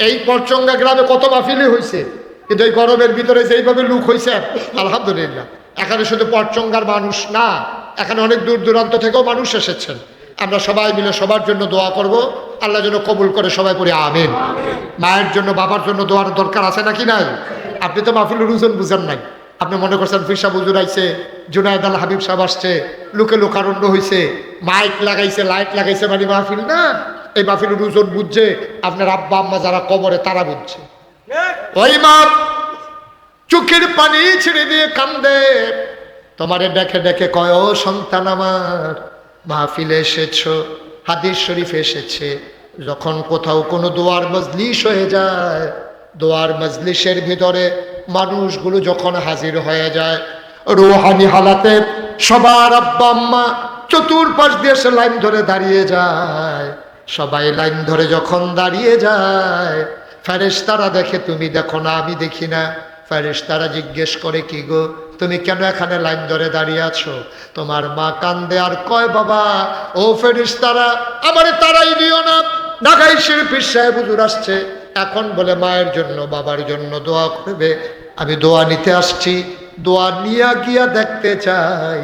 এই পরচঙ্গা গ্রামে কত মাহফিলই হয়েছে, কিন্তু এই গরমের ভিতরে যেইভাবে লোক হয়েছে আলহামদুলিল্লাহ। এখানে শুধু পরচঙ্গার মানুষ না, এখানে অনেক দূর দূরান্ত থেকেও মানুষ এসেছেন। আমরা সবাই মিলে সবার জন্য দোয়া করব, আল্লাহ যেন কবুল করে। সবাই পড়ি আমিন। মায়ের জন্য বাবার জন্য দোয়ার দরকার আছে নাকি নাই? আপনি তো মাহফিলের ওজন বুঝেন নাই। আপনি মনে করছেন ফিরসা হুজুর আইছে, জুনায়েদ আল হাবিব সাহেব আসছে, লোকে লোকারণ্য হয়েছে, মাইক লাগাইছে, লাইট লাগাইছে, মানে মাহফিল না। এই মাহফিলের ওজন বুঝছে আপনার আব্বা আম্মা যারা কবরে তারা বুঝছে। ওই মা চোখের পানি ছেড়ে দিয়ে কান্দে, তোমারে ডেকে ডেকে কয়, ও সন্তান আমার, মাহফিলে এসেছো, হাদিস শরীফ এসেছে, যখন কোথাও কোনো দোয়ার মজলিস হয়ে যায়, দোয়ার মজলিসের ভিতরে মানুষগুলো যখন হাজির হয়ে যায় রুহানি হালাতে, সবার আব্বা আম্মা চতুর্পাশ দিয়ে সে লাইন ধরে দাঁড়িয়ে যায়। সবাই লাইন ধরে যখন দাঁড়িয়ে যায়, ফেরেশতারা দেখে, তুমি দেখো না, আমি দেখি না। ফেরেশতারা জিজ্ঞেস করে, কি গো, তুমি কেন এখানে লাইন ধরে দাঁড়িয়ে আছো? তোমার মা কান্দে আর কয়, বাবা ও ফেরেশতারা, আমারে তারাই দিও না, ঢাকায় পীর সাহেব হুজুর আসছে, এখন বলে মায়ের জন্য বাবার জন্য দোয়া করবে। আমি দোয়া নিতে আসছি, দোয়া নিয়ে গিয়া দেখতে চাই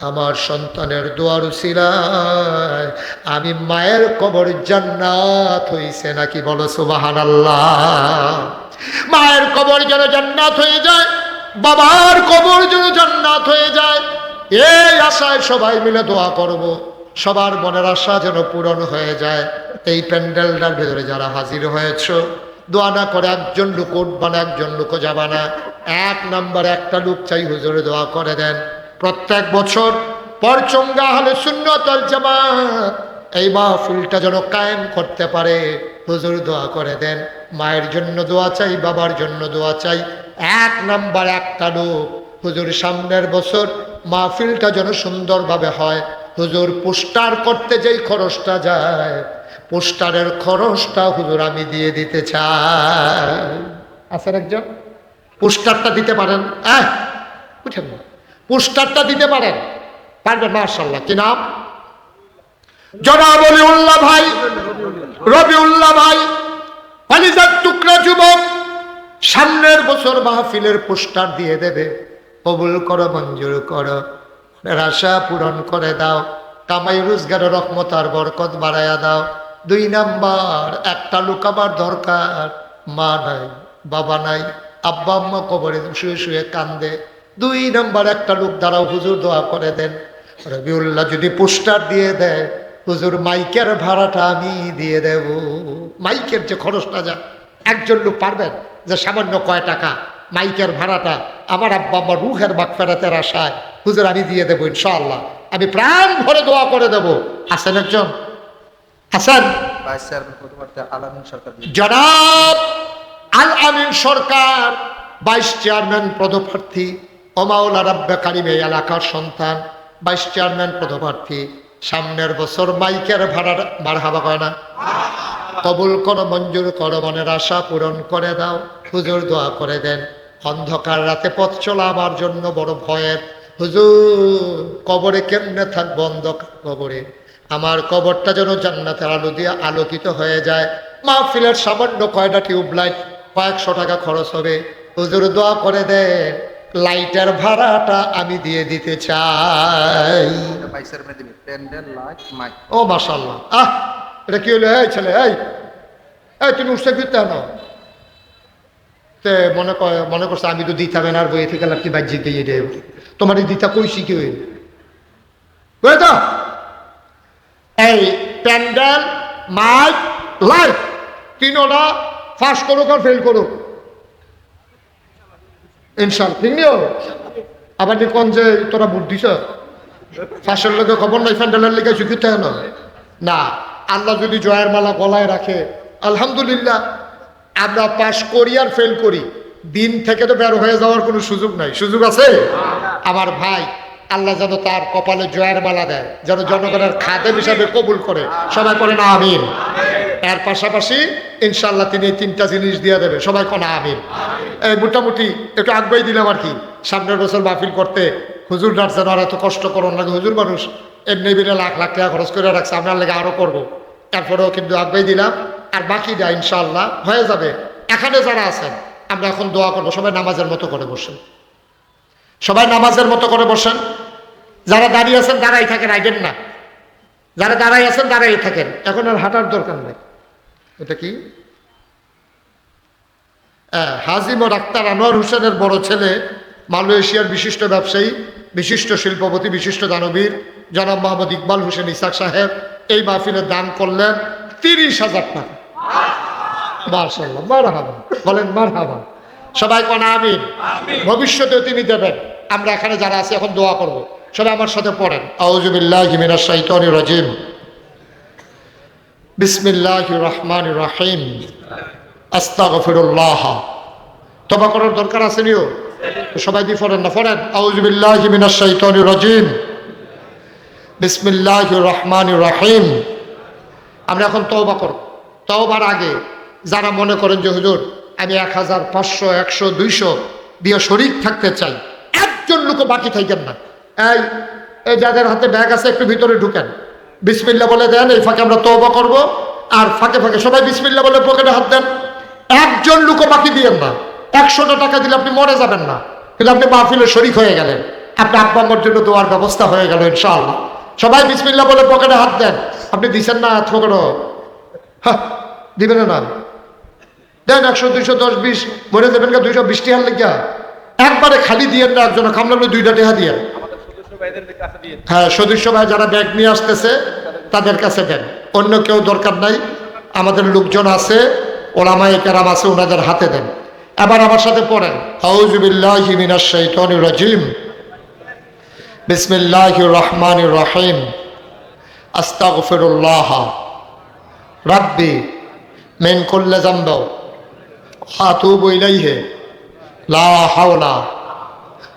আমার সন্তানের দোয়ার উসিলায় আমি মায়ের কবর জান্নাত হইছে নাকি, বলো সুবহানাল্লাহ। মায়ের কবর যেন জান্নাত হয়ে যায়, বাবার কবর যেন জান্নাত হয়ে যায়, এই আশায় সবাই মিলে দোয়া করব। সবার মনের আশা যেন পূরণ হয়ে যায়। এই প্যান্ডেলটার ভেতরে যারা হাজির হয়েছ, দোয়া না করে একজন লোক উঠবা না, একজন লোকও যাবা না। এক নম্বরে একটা লোক চাই, হুজুরে দোয়া করে দেন। প্রত্যেক বছর পরচঙ্গা আহলে সুন্নাত ওয়াল জামাত এই মাহফিলটা যেন কায়েম করতে পারে, হুজুর দোয়া করে দেন। মায়ের জন্য দোয়া চাই, বাবার জন্য দোয়া চাই। এক নাম্বার একটা লোক, হুজুর সামনের বছর মাহফিলটা যেন সুন্দরভাবে হয়। হুজুর পোস্টার করতে যেই খরচটা যায়, পোস্টারের খরচটা হুজুর আমি দিয়ে দিতে চাই। আছেন একজন, পোস্টারটা দিতে পারেন? উঠেন, পোস্টারটা দিতে পারেন? পারবেন? মাশাআল্লাহ। কি নাম? জনাব অলিউল্লাহ ভাই, রবিউল্লাহ ভাই, কলিজার টুকরা যুবক। সামনের বছর মাহফিলের পোস্টার দিয়ে দেবে। কবুল করো, মঞ্জুর করো, আশা পূরণ করে দাও, কামাই রোজগারের রহমত আর বরকত বাড়াইয়া দাও। দুই নাম্বার, একটা লোক আমার দরকার, মা নাই, বাবা নাই, আব্বা আম্মা কবরে শুয়ে শুয়ে কান্দে। দুই নাম্বার একটা লোক দাঁড়াও, হুজুর দোয়া করে দেন। রবিউল্লাহ যদি পোস্টার দিয়ে দেয়, হুজুর মাইকের ভাড়াটা আমি দিয়ে দেব। মাইকের যে খরচটা যা, একজন লোক পারবেন যে সামান্য কয় টাকা মাইকের ভাড়াটা আমার আব্বা আম্মা রুহের মাগফিরাতের আশায় হুজুর আমি দিয়ে দেবো ইনশাআল্লাহ, আমি প্রাণ ভরে দোয়া করে দেবো। হাসান একজন, হাসান জনাব আল আমিন সরকার, ভাইস চেয়ারম্যান পদপ্রার্থী, ওমাউলা রাব্বে কারিম এই এলাকার সন্তান, ভাইস চেয়ারম্যান পদপ্রার্থী। সামনের বছর মাইকের ভাড়া মারহাবা কয় না? কবুল করো, মঞ্জুর করো, মনের আশা পূরণ করে দাও। হুজুর দোয়া করে দেন। অন্ধকার রাতে পথ চলা আমার জন্য বড় ভয়ের। হুজুর কবরে কেমনে থাকবো অন্ধকার কবরে? আমার কবরটা যেন জান্নাতের আলো দিয়ে আলোকিত হয়ে যায়। মাহফিলের সামান্য কয়টা টিউবলাইট কয়েকশো টাকা খরচ হবে। হুজুর দোয়া করে দেন, লাইটের ভাড়াটা আমি দিয়ে দিতে চাই। ও মাশাআল্লাহ, এটা কি হলো? এই ছেলে, এই তুমি উঠছে ফিরতে না, তে মনে করছে আমি তো দিতাম এনার বইয়ে থেকে কি বাজ্যিক দিয়ে দেব তোমার এই দিতা কই শিখে হইল তো এই প্যান্ডেল মাইক লাইট তিনোটা ফাঁস করুক আর ফেল করুক ইনশাল্লাহ ঠিক নিও আবার কোন যে তোরা ভোট দিছ ফাঁসের লোকে খবর নাই প্যান্ডেলের লেগে শিখিতে না আল্লাহ যদি জয়ের মালা গলায় রাখে আলহামদুলিল্লাহ আমরা পাশ করি আর ফেল করি দিন থেকে তো বের হয়ে যাওয়ার কোনো সুযোগ নাই সুযোগ আছে আমার ভাই আল্লাহ যেন তার কপালে জয়ের মালা দেয় যেন জনগণের খাদেম হিসাবে কবুল করে সবাই করে না আমিন এর পাশাপাশি ইনশাল্লাহ তিনি এই তিনটা জিনিস দিয়ে দেবে সবাই কোনা আমিন এই মোটামুটি একটু আগ্রহী দিলাম আর কি সামনের বছর মাহফিল করতে হুজুর ডাকছেন আর এত কষ্ট করুন লাগে হুজুর মানুষ এমনি বিলে লাখ লাখ টাকা খরচ করে রাখছে আপনার লেগে আরো করবো তারপরেও কিন্তু আগ্রহী দিলাম আর বাকিটা ইনশাল্লাহ হয়ে যাবে এখানে যারা আছেন আমরা এখন দোয়া করবো সবাই নামাজের মতো করে বসেন সবাই নামাজের মতো করে বসেন যারা দাঁড়িয়ে আছেন দাঁড়াই থাকেন আইডেন না যারা দাঁড়াই আছেন দাঁড়াই থাকেন এখন আর হাঁটার দরকার নেই এটা কি হাজিম ও ডাক্তার আনোয়ার হোসেনের বড় ছেলে মালয়েশিয়ার বিশিষ্ট ব্যবসায়ী বিশিষ্ট শিল্পপতি বিশিষ্ট দানবীর জনাব মোহাম্মদ ইকবাল হোসেন ইসাক সাহেব এই মাহফিলে দান করলেন 30,000 টাকা মাশাআল্লাহ মারহাবা বলেন মারহাবা সবাই কোন আমিন ভবিষ্যতেও তিনি দেবেন আমরা এখানে যারা আছি এখন দোয়া করব সবাই আমার সাথে পড়েন আউযু বিল্লাহি মিনাশ শাইতানির রাজিম বিসমিল্লাহির রহমানির রহিম আস্তাগফিরুল্লাহ তওবা করার দরকার আছে নিও সবাই দিয়ে পড়েন না পড়েন আউযু বিল্লাহি মিনাশ শাইতানির রাজিম বিসমিল্লাহির রহমানির রহিম আমরা এখন তওবা করব তওবার আগে যারা মনে করেন যে হুজুর আমি 1000 500 100 200 দিয়ে শরীক থাকতে চাই একজন লোক বাকি থাকেন না এই যাদের হাতে ব্যাগ আছে একটু ভিতরে ঢুকেন বিসমিল্লাহ বলে দেন এই ফাঁকে আমরা তওবা করব আর ফাঁকে ফাঁকে সবাই বিসমিল্লাহ বলে পকেটে হাত দেন একজন লোক বাকি দিয়েন না 100 টাকা দিলে আপনি মরে যাবেন না কিন্তু আপনি মাহফিলে শরীক হয়ে গেলেন আপনি আব্বা আম্মার জন্য দোয়ার ব্যবস্থা হয়ে গেল ইনশাআল্লাহ সবাই বিসমিল্লাহ বলে পকেটে হাত দেন আপনি দিছেন না হাত পকেটে হ্যাঁ দিবেন না দেন 100 200 10 20 মরে যাবেন না 220 টাকা লেগে একবারে খালি দিয়েন না একজন খাম লাগলো 2টা টাকা দিয়ে হ্যাঁ সদস্য ভাই যারা ব্যাগ নিয়ে আসতেছে তাদের কাছে দেন অন্য কেউ দরকার নাই আমাদের লোকজন আছে ওলামায়ে কেরাম আছে ওনাদের হাতে দেন এবার আমার সাথে পড়েন আউযু বিল্লাহি মিনাশ শাইতানির রাজিম বিসমিল্লাহির রহমানির রহিম আস্তাগফিরুল্লাহ রাব্বি মিন কুল্লি যামব ওয়া আতুবু ইলাইহি লা হাওলা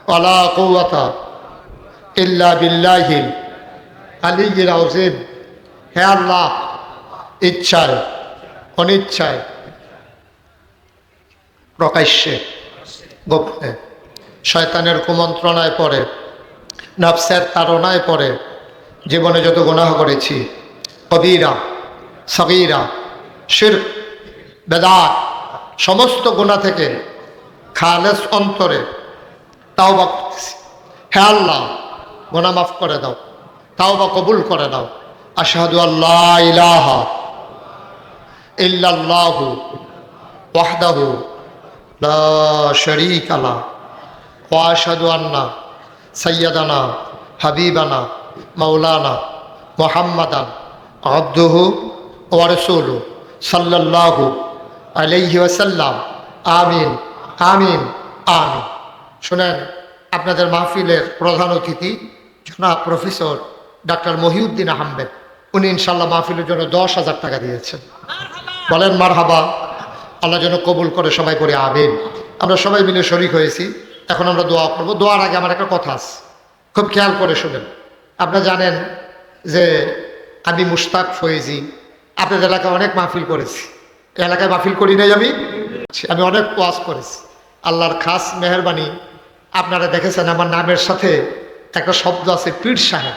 ওয়ালা কুওয়াতা ইল্লা বিল্লাহিল আলিয়্যিল আযীম হে আল্লাহ ইচ্ছায় অনিচ্ছায় প্রকাশ্যে গোপনে শয়তানের কুমন্ত্রণায় পড়ে নফসের তাড়নায় পড়ে জীবনে যত গুনাহ করেছি কবিরা সগীরা শিরক বেদাত সমস্ত গুনাহ থেকে খালেস অন্তরে তাওবা করতেছি হে আল্লাহ গুনাহ মাফ করে দাও তাওবা কবুল করে দাও আশহাদু আল্লা ইলাহা ইল্লাল্লাহু ওয়াহদাহু লা শারীকা লাহু ওয়া আশহাদু আন্না সাইয়্যিদানা হাবিবানা মাওলানা মুহাম্মাদান আবদুহু ওয়া রাসূলুহু সাল্লাল্লাহু আলাইহি ওয়াসাল্লাম আমিন আমিন আমিন শুনেন আপনাদের মাহফিলের প্রধান অতিথি জনাব প্রফেসর ডাক্তার মহিউদ্দিন আহমেদ উনি ইনশাল্লাহ মাহফিলের জন্য 10,000 টাকা দিয়েছেন বলেন মারহাবা আল্লাহ যেন কবুল করে সবাই করে আমিন আমরা সবাই মিলে শরীক হয়েছি এখন আমরা দোয়া করবো দোয়ার আগে আমার একটা কথা আছে খুব খেয়াল করে শুনেন আপনারা জানেন যে আমি মুশতাক ফয়েজি আপনাদের এলাকায় অনেক মাহফিল করেছি এই এলাকায় মাহফিল করি নাই আমি অনেক ওয়াজ করেছি আল্লাহর খাস মেহেরবানি আপনারা দেখেছেন আমার নামের সাথে একটা শব্দ আছে পীর সাহেব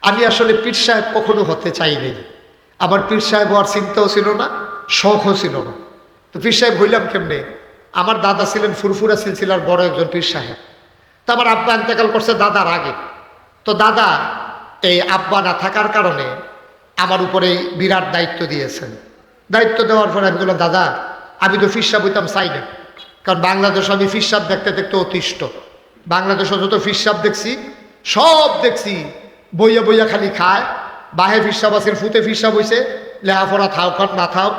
আমি আসলে পীর সাহেব কখনো হতে চাইনি আমার পীর সাহেব হওয়ার চিন্তাও ছিল না শখও ছিল না তো পীর সাহেব হইলাম কেমনে আমার দাদা ছিলেন ফুরফুরা সিলসিলার বড় একজন পীর সাহেব তো আমার আব্বা ইন্তেকাল করছে দাদার আগে তো দাদা এই আব্বা না থাকার কারণে আমার উপরে বিরাট দায়িত্ব দিয়েছেন দায়িত্ব দেওয়ার পরে আমি বললাম দাদা আমি তো পীর সাহেব হইতাম চাই না কারণ বাংলাদেশ আমি ফিসাব দেখতে দেখতে অতিষ্ঠ। বাংলাদেশে যত ফিসাব দেখছি সব দেখছি বইয়া বইয়া খালি খায়। বাহে ফিসাব আছে, ফুতে ফিসাব হয়েছে, লেহাফড়া থাও খাট না থাও,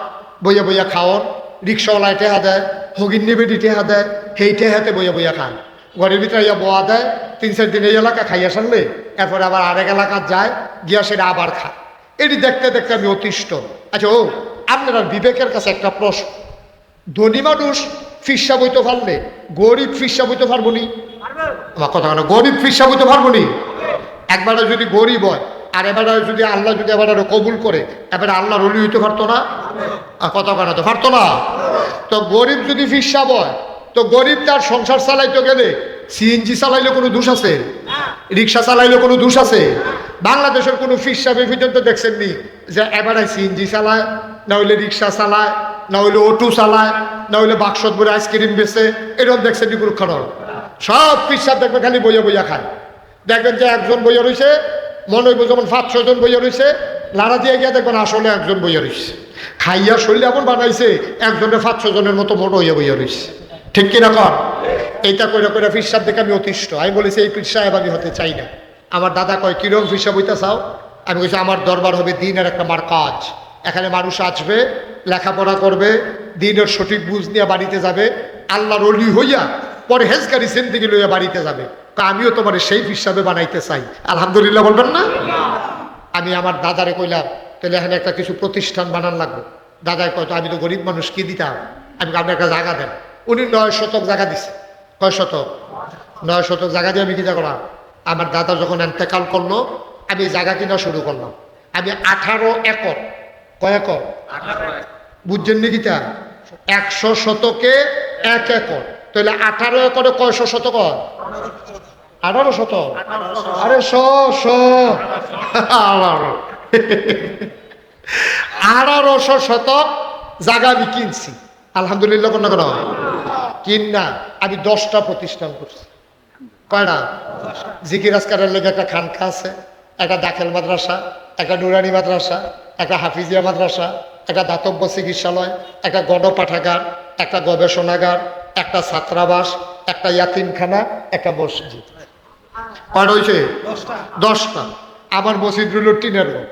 বইয়া বইয়া খাওয়ন। রিক্সাওয়ালায় টেহা দেয়, হগিন নিবেদি টেহা দেয়, সেই টেহাতে বইয়া বইয়া খান। ঘরের ভিতরে ইয়া বোয়া দেয়, 3-4 দিন এই এলাকা খাইয়া সারলে এরপরে আবার আরেক এলাকা যায়, গিয়া সেটা আবার খায়। এটি দেখতে দেখতে আমি অতিষ্ঠ। আচ্ছা ও আপনার বিবেকের কাছে একটা প্রশ্ন, ধনী মানুষ ফিসাব হইতে পারলে গরিব ফিসাব হইতে পারবো নি? আমার কথা কেন, গরিব ফিসাব হইতে পারবো নি? একবারে যদি গরিব হয় আর এবারে যদি আল্লাহ যদি এবারে কবুল করে এবারে আল্লাহর ওলি হইতে পারতো না? কথা কেন তো পারতো না? তো গরিব যদি ফিসাব হয় তো গরিব তার সংসার চালাইতে গেলে সিএনজি চালাইলে কোনো দোষ আছে? রিক্সা চালাইলে কোনো দোষ আছে? বাংলাদেশের কোনো ফিসাবের পর্যন্ত দেখছেন নি যে এবারে সিএনজি চালায়, না হইলে রিক্সা চালায়, না হইলে অটো চালায়, না হইলে বাক্সত ভরে আইসক্রিম বেচে? এরকম দেখছেন নি কোনো খারাপ? সব ফিসাব দেখবে খালি বইয়া বইয়া খায়। দেখবেন যে একজন বইয়া রয়েছে, মনে হইব যেমন 5-6 জন বইয়া রয়েছে, লাড়া দিয়ে গিয়ে দেখবেন আসলে একজন বইয়া রয়েছে। খাইয়া শরীর এমন বানাইছে একজনের 5-6 জনের মতো মোটো হইয়া বইয়া রয়েছে। ঠিক কিনা কর? এইটা করে করে ফিসাব দেখে আমি অতিষ্ঠ। আমি বলেছি এই পীর সাহেব আমি হতে চাই না। আমার দাদা কয় কিরম ফিসাব হইতে চাও? আমি বলছি আমার দরবার হবে দিনের একটা মার কাজ। এখানে মানুষ আসবে, লেখাপড়া করবে, দিনের সঠিক বুঝ নিয়ে বাড়িতে যাবে, আল্লাহর ওলি হইয়া পরে হেজগাড়ি সেন্দিকে লইয়া বাড়িতে যাবে। আমিও তোমার সেই হিসাবে বানাইতে চাই। আলহামদুলিল্লাহ বলবেন না? আমি আমার দাদারে কইলাম তাহলে এখানে একটা কিছু প্রতিষ্ঠান বানান লাগবে। দাদায় কয়তো আমি তো গরিব মানুষ, কি দিতাম? আমি আপনার একটা জায়গা দেন। উনি 9 শতক জায়গা দিছে। কয় শতক? 9 শতক জায়গা দিয়ে আমি কিনা করলাম, আমার দাদা যখন এন্তেকাল করলো আমি জায়গা কিনা শুরু করলাম। আমি 18 একর, কয় একর বুঝছেন নি কিতা? 100 শতকে 1 একর, তাহলে 18 একরে কয়শো শতক? 18 শতক। আরে 1800 শতক জায়গা আমি কিনছি। আলহামদুলিল্লাহ কোন না কিনা আমি 10টা প্রতিষ্ঠান করছি। কয়টা? জিকির আজকারের লেগে একটা খানকা আছে, একটা দাখিল মাদ্রাসা, একটা নুরানি মাদ্রাসা, একটা হাফিজিয়া মাদ্রাসা, একটা দাতব্য চিকিৎসালয়, একটা গণপাঠাগার, একটা গবেষণাগার, একটা ছাত্রাবাস, একটা ইয়াতিমখানা, একটা মসজিদ। কয়টা হয়েছে? 10টা। আমার মসজিদ রইল টিনের ঘর।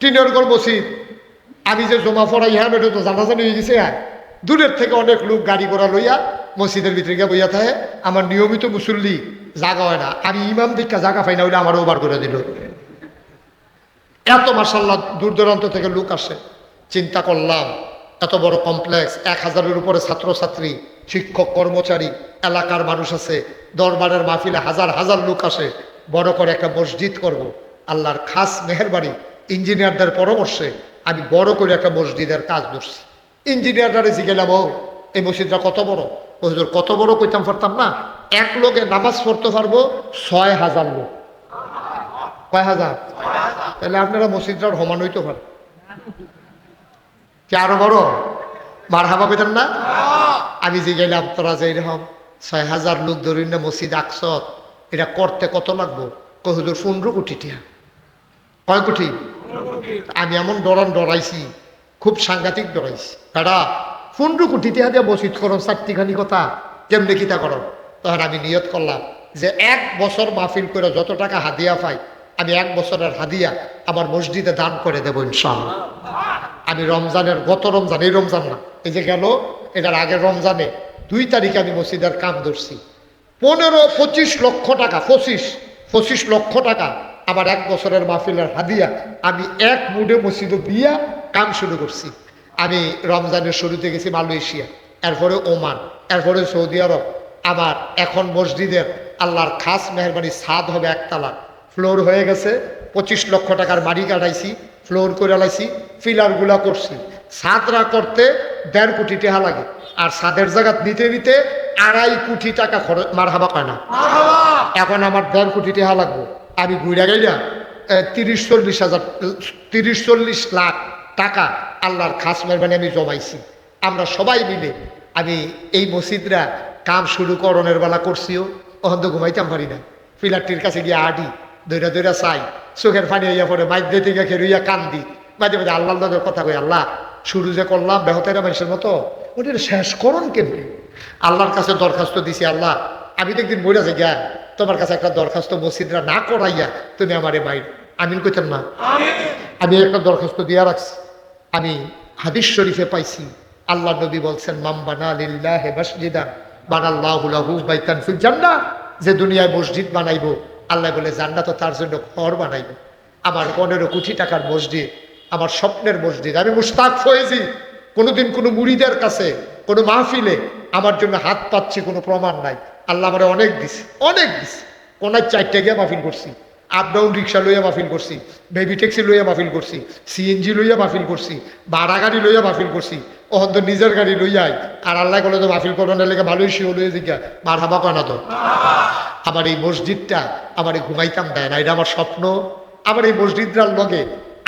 টিনের ঘর মসজিদ। আমি যে জমা পড়াই হ্যাঁ এটা তো জানাজানি হয়ে গেছে। হ্যাঁ, দূরের থেকে অনেক লোক গাড়ি ঘোড়া লইয়া মসজিদের ভিতরে গিয়ে বইয়া থাকে। আমার নিয়মিত মুসল্লি জাগা হয় না, আমি ইমাম দীক্ষা জায়গা পাই না, হইলে আমারও বার করে দিল। এত মাসাল্লাহ দূর দূরান্ত থেকে লোক আসে। চিন্তা করলাম এত বড় কমপ্লেক্স, 1000-এর উপরে ছাত্রছাত্রী, শিক্ষক, কর্মচারী, এলাকার মানুষ আছে, দরবারের মাহফিলে হাজার হাজার লোক আসে, বড় করে একটা মসজিদ করব। আল্লাহর খাস মেহেরবানি, ইঞ্জিনিয়ারদের পরামর্শে আমি বড় করে একটা মসজিদের কাজ ধরছি। ইঞ্জিনিয়াররা রেজি গেলাম, ও এই মসজিদটা কত বড়? হুজুর কত বড় কইতাম পারতাম না, এক লোকে নামাজ পড়তে পারবো 6000 লোক। কয় হাজার? তাহলে আপনারা মসজিদটার সমান হইতে পারেন কি আরো বড়? মারহাবা পেতেন না? আমি যে গেলাম তোরা যে এরকম 6000 লোক ধরি না মসজিদ আকস, এটা করতে কত লাগবো? কয় হুজুর 15 কোটি টাকা। কয় কোটি? আমি এমন ডরাইছি, খুব সাংঘাতিক ডরাইছি। দাদা 15 কোটি টাকা দিয়ে মসজিদ করো, 4টিখানি কথা কেমনে কিতা করো? তখন আমি নিয়ত করলাম যে 1 বছর মাহফিল করে যত টাকা হাদিয়া পাই আমি 1 বছরের হাদিয়া আমার মসজিদে দান করে দেবো ইনশাআল্লাহ। আমি রমজানের, গত রমজান, এই রমজান না, এই যে গেল এটার আগের রমজানে 2 তারিখে আমি মসজিদের কাম ধরছি। 15-25 লক্ষ টাকা, 25 লক্ষ টাকা আমার 1 বছরের মাহফিলের হাদিয়া আমি এক মুডে মসজিদে দিয়া কাম শুরু করছি। আমি রমজানের শুরুতে গেছি মালয়েশিয়া, এরপরে ওমান, এরপরে সৌদি আরব। আমার এখন মসজিদের আল্লাহর খাস মেহরবানি ছাদ হবে 1 তালা, ফ্লোর হয়ে গেছে। 25 লক্ষ টাকার মাটি কাটাইছি, ফ্লোর করে লাইছি, ফিলারগুলা করছি। ছাদরা করতে 1.5 কোটি টাকা লাগে, আর ছাদের জায়গা নিতে নিতে 2.5 কোটি টাকা খরচ। মারহাবা কয় না? এখন আমার 1.5 কোটি টাকা লাগবে। আমি ঘুরে গেলাম 30-40 লাখ টাকা আল্লাহর খাস মেহরবানি আমি জমাইছি। আমরা সবাই মিলে আমি এই মসজিদরা কাম শুরু করণের বেলা করছিও, ওখান তো ঘুমাইতাম পারি না। ফিলারটির কাছে গিয়ে আডি দৈরা দৈরা চাই, চোখের পানি হইয়া পড়ে, মাইধ্যে থেকে খেরুইয়া কান্দি, মাঝে মাঝে আল্লাহর লগে কথা কই, আল্লাহ শুরু যে করলাম বেহতেরা মানুষের মতো, ওটা শেষ করুন কেমনি? আল্লাহর কাছে দরখাস্ত দিছি, আল্লাহ আমি তো একদিন মরে যাই গা, তোমার কাছে একটা দরখাস্ত মসজিদরা না করাইয়া তুমি আমারে মাইর। আমিন কইতেন না? আমি একটা দরখাস্ত দিয়া রাখছি। আমি হাদিস শরীফে পাইছি, আল্লাহ নবী বলছেন, মাম বানা লিল্লাহি মাসজিদান বানাল্লাহু লাহু বাইতান ফিল জান্নাহ। যে দুনিয়ায় মসজিদ বানাইবো, আল্লাহ বলে জান্নাতও তার জন্য ঘর বানাইবো। আমার 15 কোটি টাকার মসজিদ, আমার স্বপ্নের মসজিদ। আমি মুশতাক ফয়েজি কোনোদিন কোনো মুরিদের কাছে কোনো মাহফিলে আমার জন্য হাত পাচ্ছি কোনো প্রমাণ নাই। আল্লাহ আমার অনেক দিছে, অনেক দিছে। কোনায় 4টে গিয়ে মাহফিল করছি, আপ ডাউন রিক্সা লইয়া মাহফিল করছি, বেবি ট্যাক্সি লইয়া মাহফিল করছি, সিএনজি লইয়া মাহফিল করছি, ভাড়া গাড়ি লইয়া মাহফিল করছি, ওহন তো নিজের গাড়ি লইয়াই। আর আল্লাহ বলে তো মাহফিল করানোর লেগে ভালোই শিও লইয়া জিজ্ঞা মার হাবা কয় না তো। আমার এই মসজিদটা আমার এই ঘুমাইতাম দেয় না, এটা আমার স্বপ্ন। আমার এই মসজিদটার লগে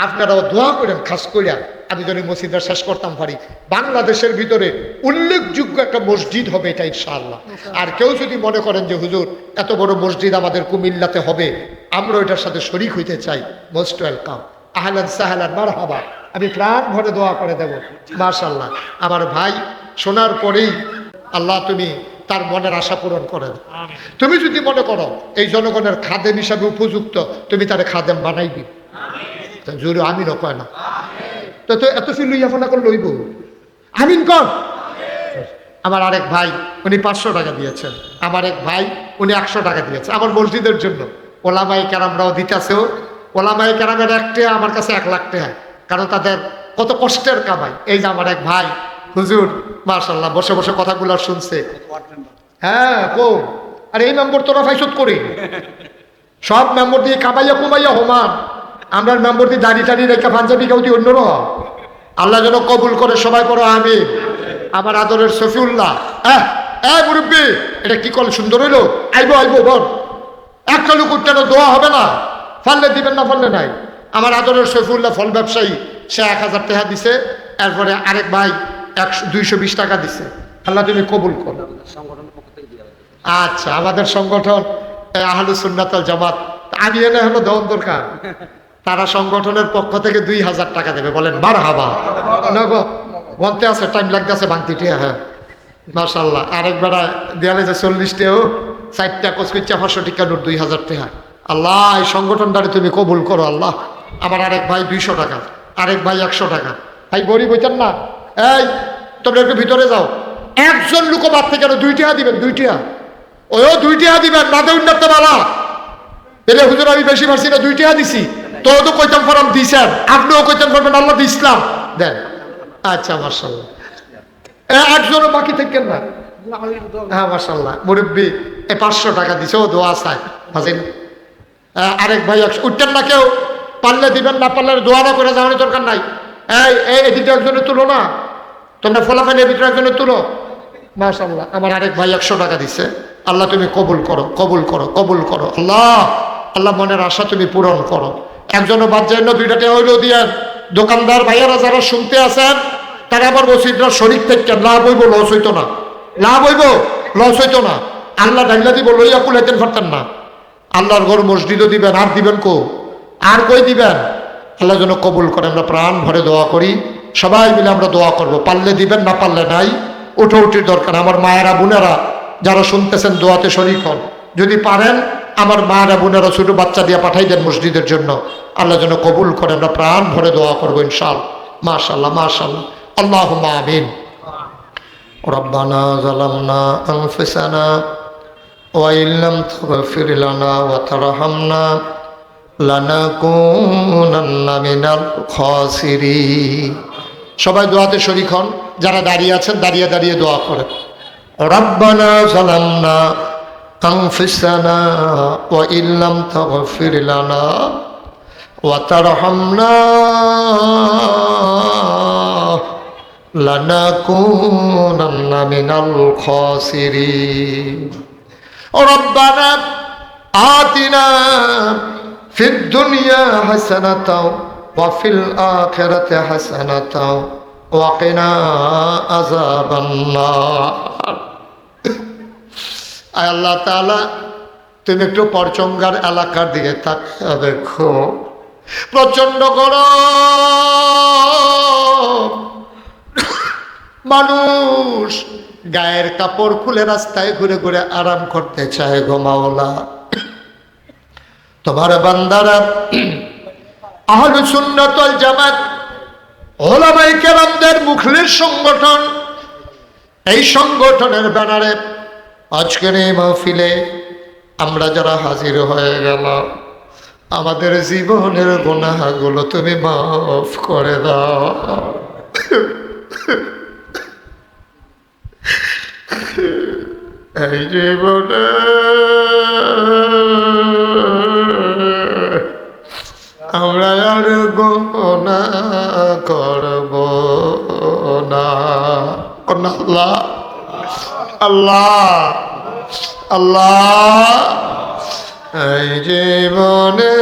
আপনারাও দোয়া করেন, খাস করিয়া আমি যদি মসজিদটা শেষ করতাম পারি। বাংলাদেশের ভিতরে উল্লেখযোগ্য একটা মসজিদ হবে এটা ইনশাআল্লাহ। আর কেউ যদি মনে করেন যে হুজুর এত বড় মসজিদ আমাদের কুমিল্লাতে হবে, আমরা এটার সাথে শরীক হইতে চাই, মোস্ট ওয়েলকাম, আহলান সাহলান মারহাবা। আমি প্রাণ ভরে দোয়া করে দেব। মাশাআল্লাহ, আমার ভাই শোনার পরেই আল্লাহ তুমি তার মনের আশা পূরণ করে দাও। তুমি যদি মনে করো এই জনগণের খাদেম হিসাবে উপযুক্ত, তুমি তারে খাদেম বানাইবি। জোরে আমিন কয় না তো, তো এত ফিল লইয়া ফোনা করে লইব, আমিন কর। আমার আরেক ভাই উনি 500 টাকা দিয়েছেন, আমার এক ভাই উনি 100 টাকা দিয়েছে আমার মসজিদের জন্য। ওলামায়ে কেরামরাও দিতেছেও। ওলামায়ে কেরামের একটা আমার কাছে 1 লাখ টাকা, কারণ তাদের কত কষ্টের কামাই। এই যে আমার এক ভাই হুজুর মাশাআল্লাহ বসে বসে কথাগুলো শুনছে। হ্যাঁ কো, আর এই মেম্বর তোরা ফাইসত করি, সব মেম্বর দিয়ে কামাইয়া কুমাইয়া হোমান। আমরা মেম্বর দিয়ে দাড়ি টাড়ি রেখা পাঞ্জাবি কাউতি অন্যর আল্লাহ যেন কবুল করে, সবাই পড়ো আমিন। আমার আদরের সফিউল্লাহ, মুরব্বী এটা কি করলে সুন্দর হইলো, আইবো আইবো বল, একটা লোক উঠতে দোয়া হবে না, ফললে দিবেন না ফললে নাই। আমার আদরের সফিউল্লাহ ফল ব্যবসায়ী, সে 1000 টাকা দিছে। এরপরে আরেক ভাই 220 টাকা দিছে। আল্লাহ তুমি কবুল করো। আচ্ছা, আমাদের সংগঠন আহলুস সুন্নাত ওয়াল জামাত, আমি এনে হলো দেওয়ার দরকার, তারা সংগঠনের পক্ষ থেকে 2000 টাকা দেবে। বলেন মারহাবা। বলতে আছে টাইম লাগতেছে ভাঙতিটি। হ্যাঁ মাশাআল্লাহ। আরেকবার দেয়ালে যে 40 টাকাও 4টা কচকুচ্চা 500 টাকা নোট 2000 টাকা। আল্লাহ এই সংগঠনটারে তুমি কবুল করো আল্লাহ। আমার আরেক ভাই 200 টাকা, আরেক ভাই 100 টাকা। ভাই গরিব হইতেন না, এই তোমরা একটু ভিতরে যাও। একজন লোক বাদ থেকে 2 টাকা দিবেন, 2 টাকা, ওও 2 টাকা দিবেন না দেউন না তো বালা। এলে হুজুর আমি বেশি পারছি না, 2 টাকা দিছি। তো তো কইতাম ফরম দিছেন, আপনিও কইতাম পারবেন আল্লাহ ইসলাম দেন। আচ্ছা মাশাআল্লাহ, একজনও বাকি থাকেন না। হ্যাঁ মাশাআল্লাহ, মুরব্বী 500 টাকা দিছে, ও দোয়া চাই হাজির। আরেক ভাই উঠতেন না, কেউ পারলে দিবেন, না পারলে দোয়া না করে যাওয়ার দরকার নাই। এই এদিকে একজনে তুলো না, তোমরা ফলাফানের ভিতরে একজনে তুলো। মাশাআল্লাহ, আমার আরেক ভাই 100 টাকা দিছে। আল্লাহ তুমি কবুল করো, কবুল করো, কবুল করো আল্লাহ। আল্লাহ মনের আশা তুমি পূরণ করো। একজনও বাদ যায় না, 2 টাকা হইলেও দিয়েন। দোকানদার ভাইয়ারা যারা শুনতে আছেন, তারা আবার মসজিদরা শরীর থেকে লাভ হইব, লস হইতো না, লাভ হইব লস হইতো না। আল্লাহ ডাইলা দিব, লইয়া কুলাইতেন পারতেন না। আল্লাহর ঘর মসজিদও দিবেন, আর দিবেন কো, আর কই দিবেন। আল্লাহ যেন কবুল করে। আমরা প্রাণ ভরে দোয়া করি, সবাই মিলে আমরা দোয়া করব। পারলে দিবেন, না পারলে নাই। উঠোউঠির দরকার। আমার মায়েরা বোনেরা যারা শুনতেছেন দোয়াতে শরীক হন। যদি পারেন আমার মায়েরা বোনেরা ছোট বাচ্চা দিয়ে পাঠাই দেন মসজিদের জন্য। আল্লাহ যেন কবুল করে। আমরা প্রাণ ভরে দোয়া করবো ইনশাআল্লাহ। মাশাআল্লাহ মাশাআল্লাহ, আল্লাহুম্মা আমিন। রব্বানা যালামনা আনফুসানা ওয়া ইল্লাম তাগফির লানা ওয়া তারহামনা লানাকুনান্না মিনাল খাসিরিন। সবাই দোয়াতে শরীক হন। যারা দাঁড়িয়ে আছেন দাঁড়িয়ে দাঁড়িয়ে দোয়া করেন। রব্বানা যালামনা আনফুসানা ওয়া ইল্লাম তাগফির লানা ওয়া তারহামনা লানাকুনান্না মিনাল খাসিরিন। রব্বানা আতিনা ফিদ দুনিয়া হাসানাতাও ওয়া ফিল আখিরাতি হাসানাতাও ওয়া কিনা আযাবান্নার। আল্লাহ তাআলা তুমি একটু পরচঙ্গার এলাকার দিকে তাকিয়ে দেখো, প্রচন্ড গরম, মানুষ গায়ের কাপড় খুলে রাস্তায় ঘুরে ঘুরে আরাম করতে চায় গো মাওলা। তোমার বান্দারা আহলুস সুন্নাত ওয়াল জামাত উলামায়ে কেরামদের মুখলিস সংগঠন, এই সংগঠনের ব্যানারে আজকের এই মাহফিলে আমরা যারা হাজির হয়ে গেল, আমাদের জীবনের গুনাহগুলো তুমি মাফ করে দাও। এই জীবনে আমরা আর গুনাহ করব না। আল্লাহ আল্লাহ আল্লাহ, এই জীবনে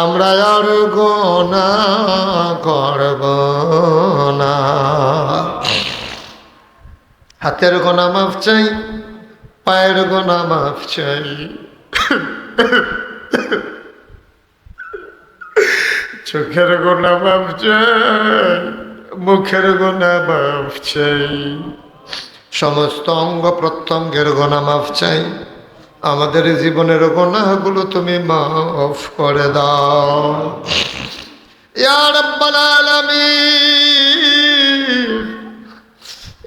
আমরা আর গুনাহ করব না। হাতের গুনাহ মাফ চাই, পায়ের গুনাহ মাফ চাই, চোখের গুনাহ মাফ চাই, মুখের গুনাহ মাফ চাই, সমস্ত অঙ্গ প্রত্যঙ্গের গুনাহ মাফ চাই। আমাদের জীবনের গুনাহগুলো তুমি মাফ করে দাও ইয়া রাব্বাল আলামিন।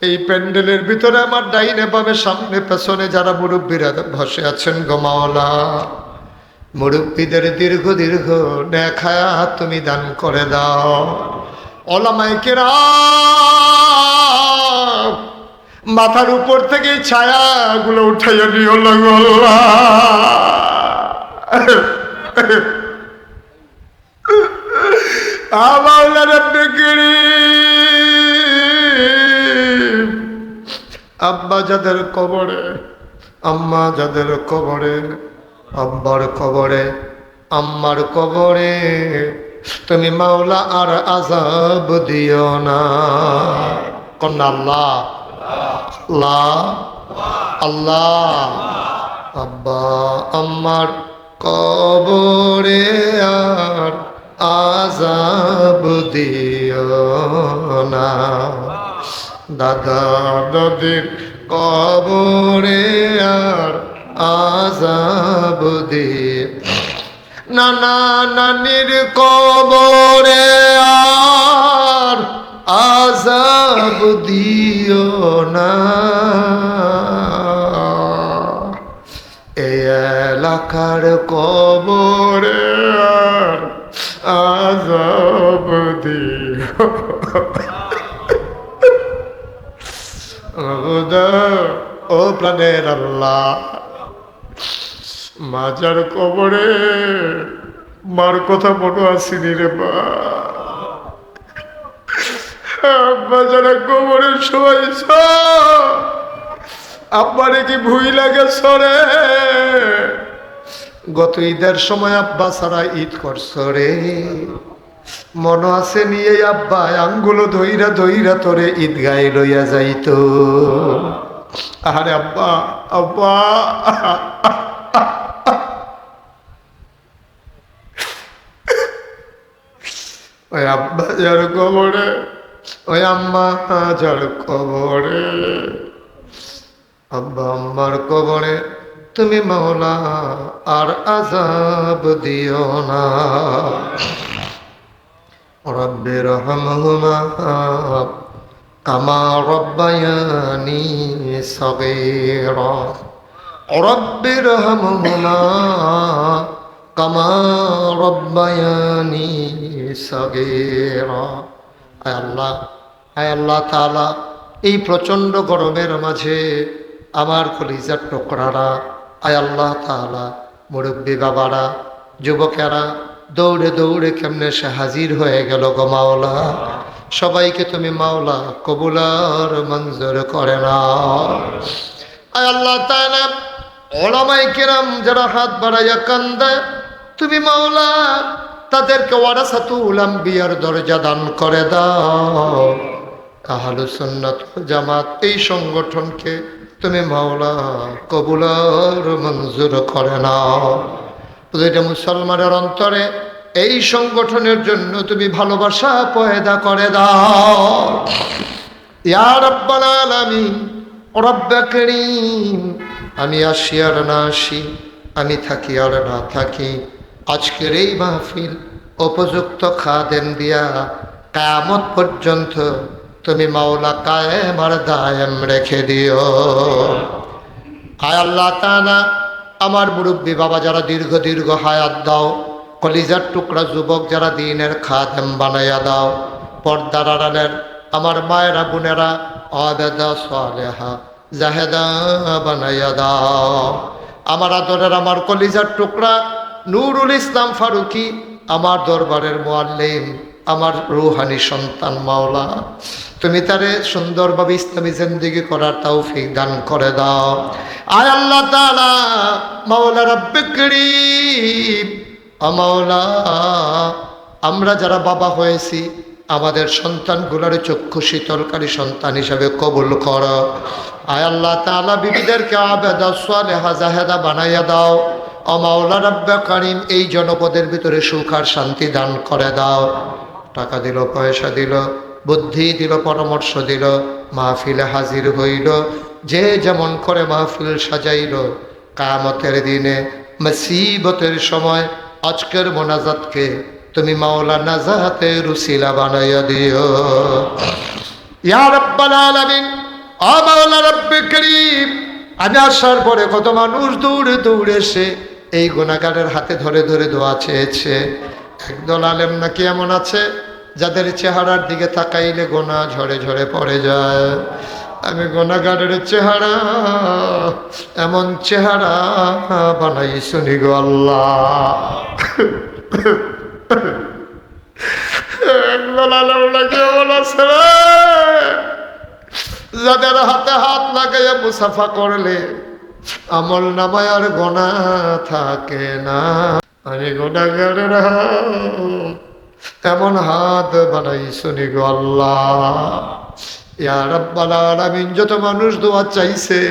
এই প্যান্ডেলের ভিতরে আমার ডাইনে বামে সামনে পেছনে যারা মুরব্বীরা বসে আছেন গো মাওলা, মুরব্বীদের দীর্ঘ দীর্ঘ নেক হায়াত তুমি দান করে দাও। উলামায়ে কেরাম মাথার উপর থেকে ছায়াগুলো উঠাইয়া নিও আল্লাহ। মাওলা রব্বে কারীম, আব্বা যাদের কবরে, আম্মা যাদের কবরে, আব্বার কবরে, আম্মার কবরে তুমি মাওলা আর আযাব দিও না। কন্যা আল্লাহ আল্লাহ আল্লাহ। আব্বা আম্মার কবরে আর আযাব দিও না। দাদা দাদির কবরে আর আযাব দিও, নানা নানির কবরে আর আযাব দিও না। এই এলাকার কবরে আর আযাব দিও ও প্রাণের আল্লাহ। মাজার কবরে মার কথা মনে আসেনি রে মা। আব্বা যারা কবরে শোয়াইছ, আব্বারে কি ভুই লাগে সরে? গত ঈদের সময় আব্বা সারা ঈদ করছ রে, মনে আছে নিয়ে আব্বা আঙ্গুলো ধইরা ধইরা তোরে ঈদগায় লইয়া যাইতো। আরে আব্বা আব্বা, ওই আব্বা যার কবরে, ওই আম্মা যার কবরে, আব্বা আম্মার কবরে তুমি মাওলা আর আযাব দিও না। রব্বি রহমহুমা কামা রব্বায়ানি সগীরা, রব্বি রহমহুমা কামা রব্বায়ানি সগীরা। আয় আল্লাহ, আয় আল্লাহ তাআলা, এই প্রচণ্ড গরমের মাঝে আমার কলিজার টুকরারা, আয় আল্লাহ তাআলা, মুরব্বী বাবারা, যুবকেরা দৌড়ে দৌড়ে কেমনে সে হাজির হয়ে গেল গো মাওলা। সবাইকে তুমি মাওলা কবুল আর মঞ্জুর করে নাও। আয় আল্লাহ তাআলা, উলামায়ে কেরাম যারা হাত বাড়াইয়া কান্দে, তুমি মাওলা তাদেরকে ওয়ারাসাতুল আম্বিয়ার দরজা দান করে দাও। আহলুস সুন্নাত ওয়াল জামাত এই সংগঠনকে তুমি মাওলা কবুল আর মঞ্জুর করে নাও। প্রতিটা মুসলমানের অন্তরে এই সংগঠনের জন্য তুমি ভালোবাসা পয়দা করে দাও ইয়া রাব্বাল আলামিন। রব্বে করিম, আমি আসি আর না আসি, আমি থাকি আর না থাকি, আজকের এই মাহফিল উপযুক্ত খাদেম দিয়া কিয়ামত পর্যন্ত তুমি মাওলা কায়েম আর দায়েম রেখে দিও। আয় আল্লাহ তাআলা, আমার মুরব্বী বাবা যারা দীর্ঘ দীর্ঘ হায়াত দাও, কলিজার টুকরা যুবক যারা দ্বীনের খাদেম বানাইয়া দাও, পর্দার আড়ালের আমার মায়েরা বোনেরা আবেদা সালেহা জাহেদা বানাইয়া দাও। আমার আদরের আমার কলিজার টুকরা নুরুল ইসলাম ফারুকি, আমার দরবারের মুআল্লিম, আমার রুহানি সন্তান মাওলা, তুমি তারে সুন্দরভাবে ইসলামী জিন্দেগি করার তৌফিক দান করে দাও। আয় আল্লাহ তাআলা, মাওলা রব্বে করিম, মাওলা আমরা যারা বাবা হয়েছি আমাদের সন্তানগুলোর চক্ষু শীতলকারী সন্তান হিসাবে কবুল করো। আয় আল্লাহ তাআলা, বিবিদেরকে আবেদা সালেহা জাহেদা বানাইয়া দাও। ও মাওলা রব্বে করিম, এই জনপদের ভিতরে সুখ আর শান্তি দান করে দাও। টাকা দিল, পয়সা দিল, বুদ্ধি দিল, পরামর্শ দিল, মাহফিলে হাজির হইল, যে যেমন করে মাহফিল সাজাইল, কিয়ামতের দিনে মুসিবতের সময় আজকের মোনাজাতকে তুমি মাওলা নাজাতের উসিলা বানাইয়া দিও ইয়া রাব্বাল আলামিন। ও মাওলা রব্বে করিম, আমি আসার পরে কত মানুষ দৌড়ে দৌড়ে এসে এই গুনাহগারের হাতে ধরে ধরে দোয়া চেয়েছে। একদল আলেম নাকি এমন আছে যাদের চেহারার দিকে তাকাইলে গোনা ঝরে ঝরে পড়ে যায়। আমি গুনাহগারের চেহারা এমন চেহারা বানাই শুনি গো আল্লাহ। একদল আলেম নাকি এমন আছে যাদের হাতে হাত লাগাইয়া মুসাফা করলে আমল নামায় আর গোনা থাকে না। আমি গুনাহগারের এমন হাত বানাই শুনি গো আল্লাহ। ইয়া রাব্বাল আলামিন, যত মানুষ দোয়া চাইছে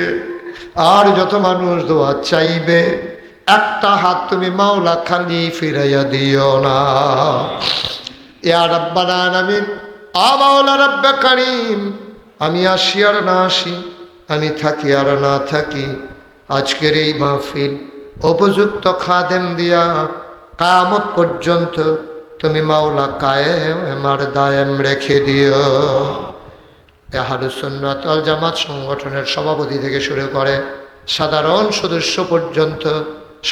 আর যত মানুষ দোয়া চাইবে, একটা হাত তুমি মাওলা খালি ফিরাইয়া দিও না। ইয়া রাব্বাল আলামিন, আ মাওলা রব্বে করিম, আমি আসি আর না আসি, আমি থাকি আর না থাকি, আজকের এই মাহফিল উপযুক্ত খাদেম দিয়া কিয়ামত পর্যন্ত তুমি মাওলা কায়েম আর দায়েম রেখে দিও। আহলুস সুন্নাত ওয়াল জামাত সংগঠনের সভাপতি থেকে শুরু করে সাধারণ সদস্য পর্যন্ত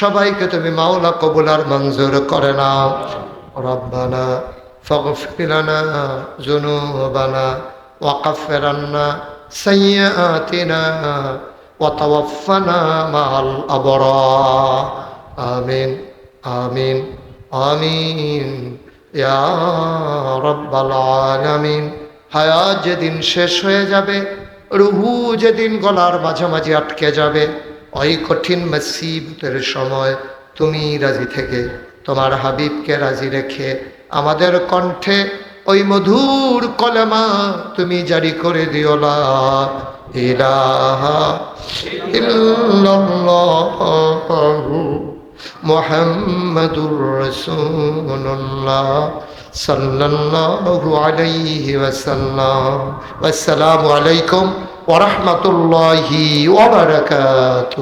সবাইকে তুমি মাওলা কবুল আর মঞ্জুর করে নাও। রব্বানা ফাগফির লানা যুনুবানা ওয়া কাফির আন্না সাইয়্যাতিনা ওয়া তাওয়াফানা মাআল আবরার। আমিন আমিন আমিন ইয়া রাব্বাল আলামিন। হায়াত যেদিন শেষ হয়ে যাবে, রুহু যেদিন গলার মাঝামাঝি আটকে যাবে, ওই কঠিন মুসিবতের সময় তুমি রাজি থেকে তোমার হাবিবকে রাজি রেখে আমাদের কণ্ঠে ওই মধুর কলেমা তুমি জারি করে দিও, লা ইলাহা ইল্লাল্লাহু মুহাম্মাদুর রাসূলুল্লাহ সাল্লাল্লাহু আলাইহি ওয়াসাল্লাম। আসসালামু আলাইকুম ওয়া রাহমাতুল্লাহি ওয়া বারাকাতুহু।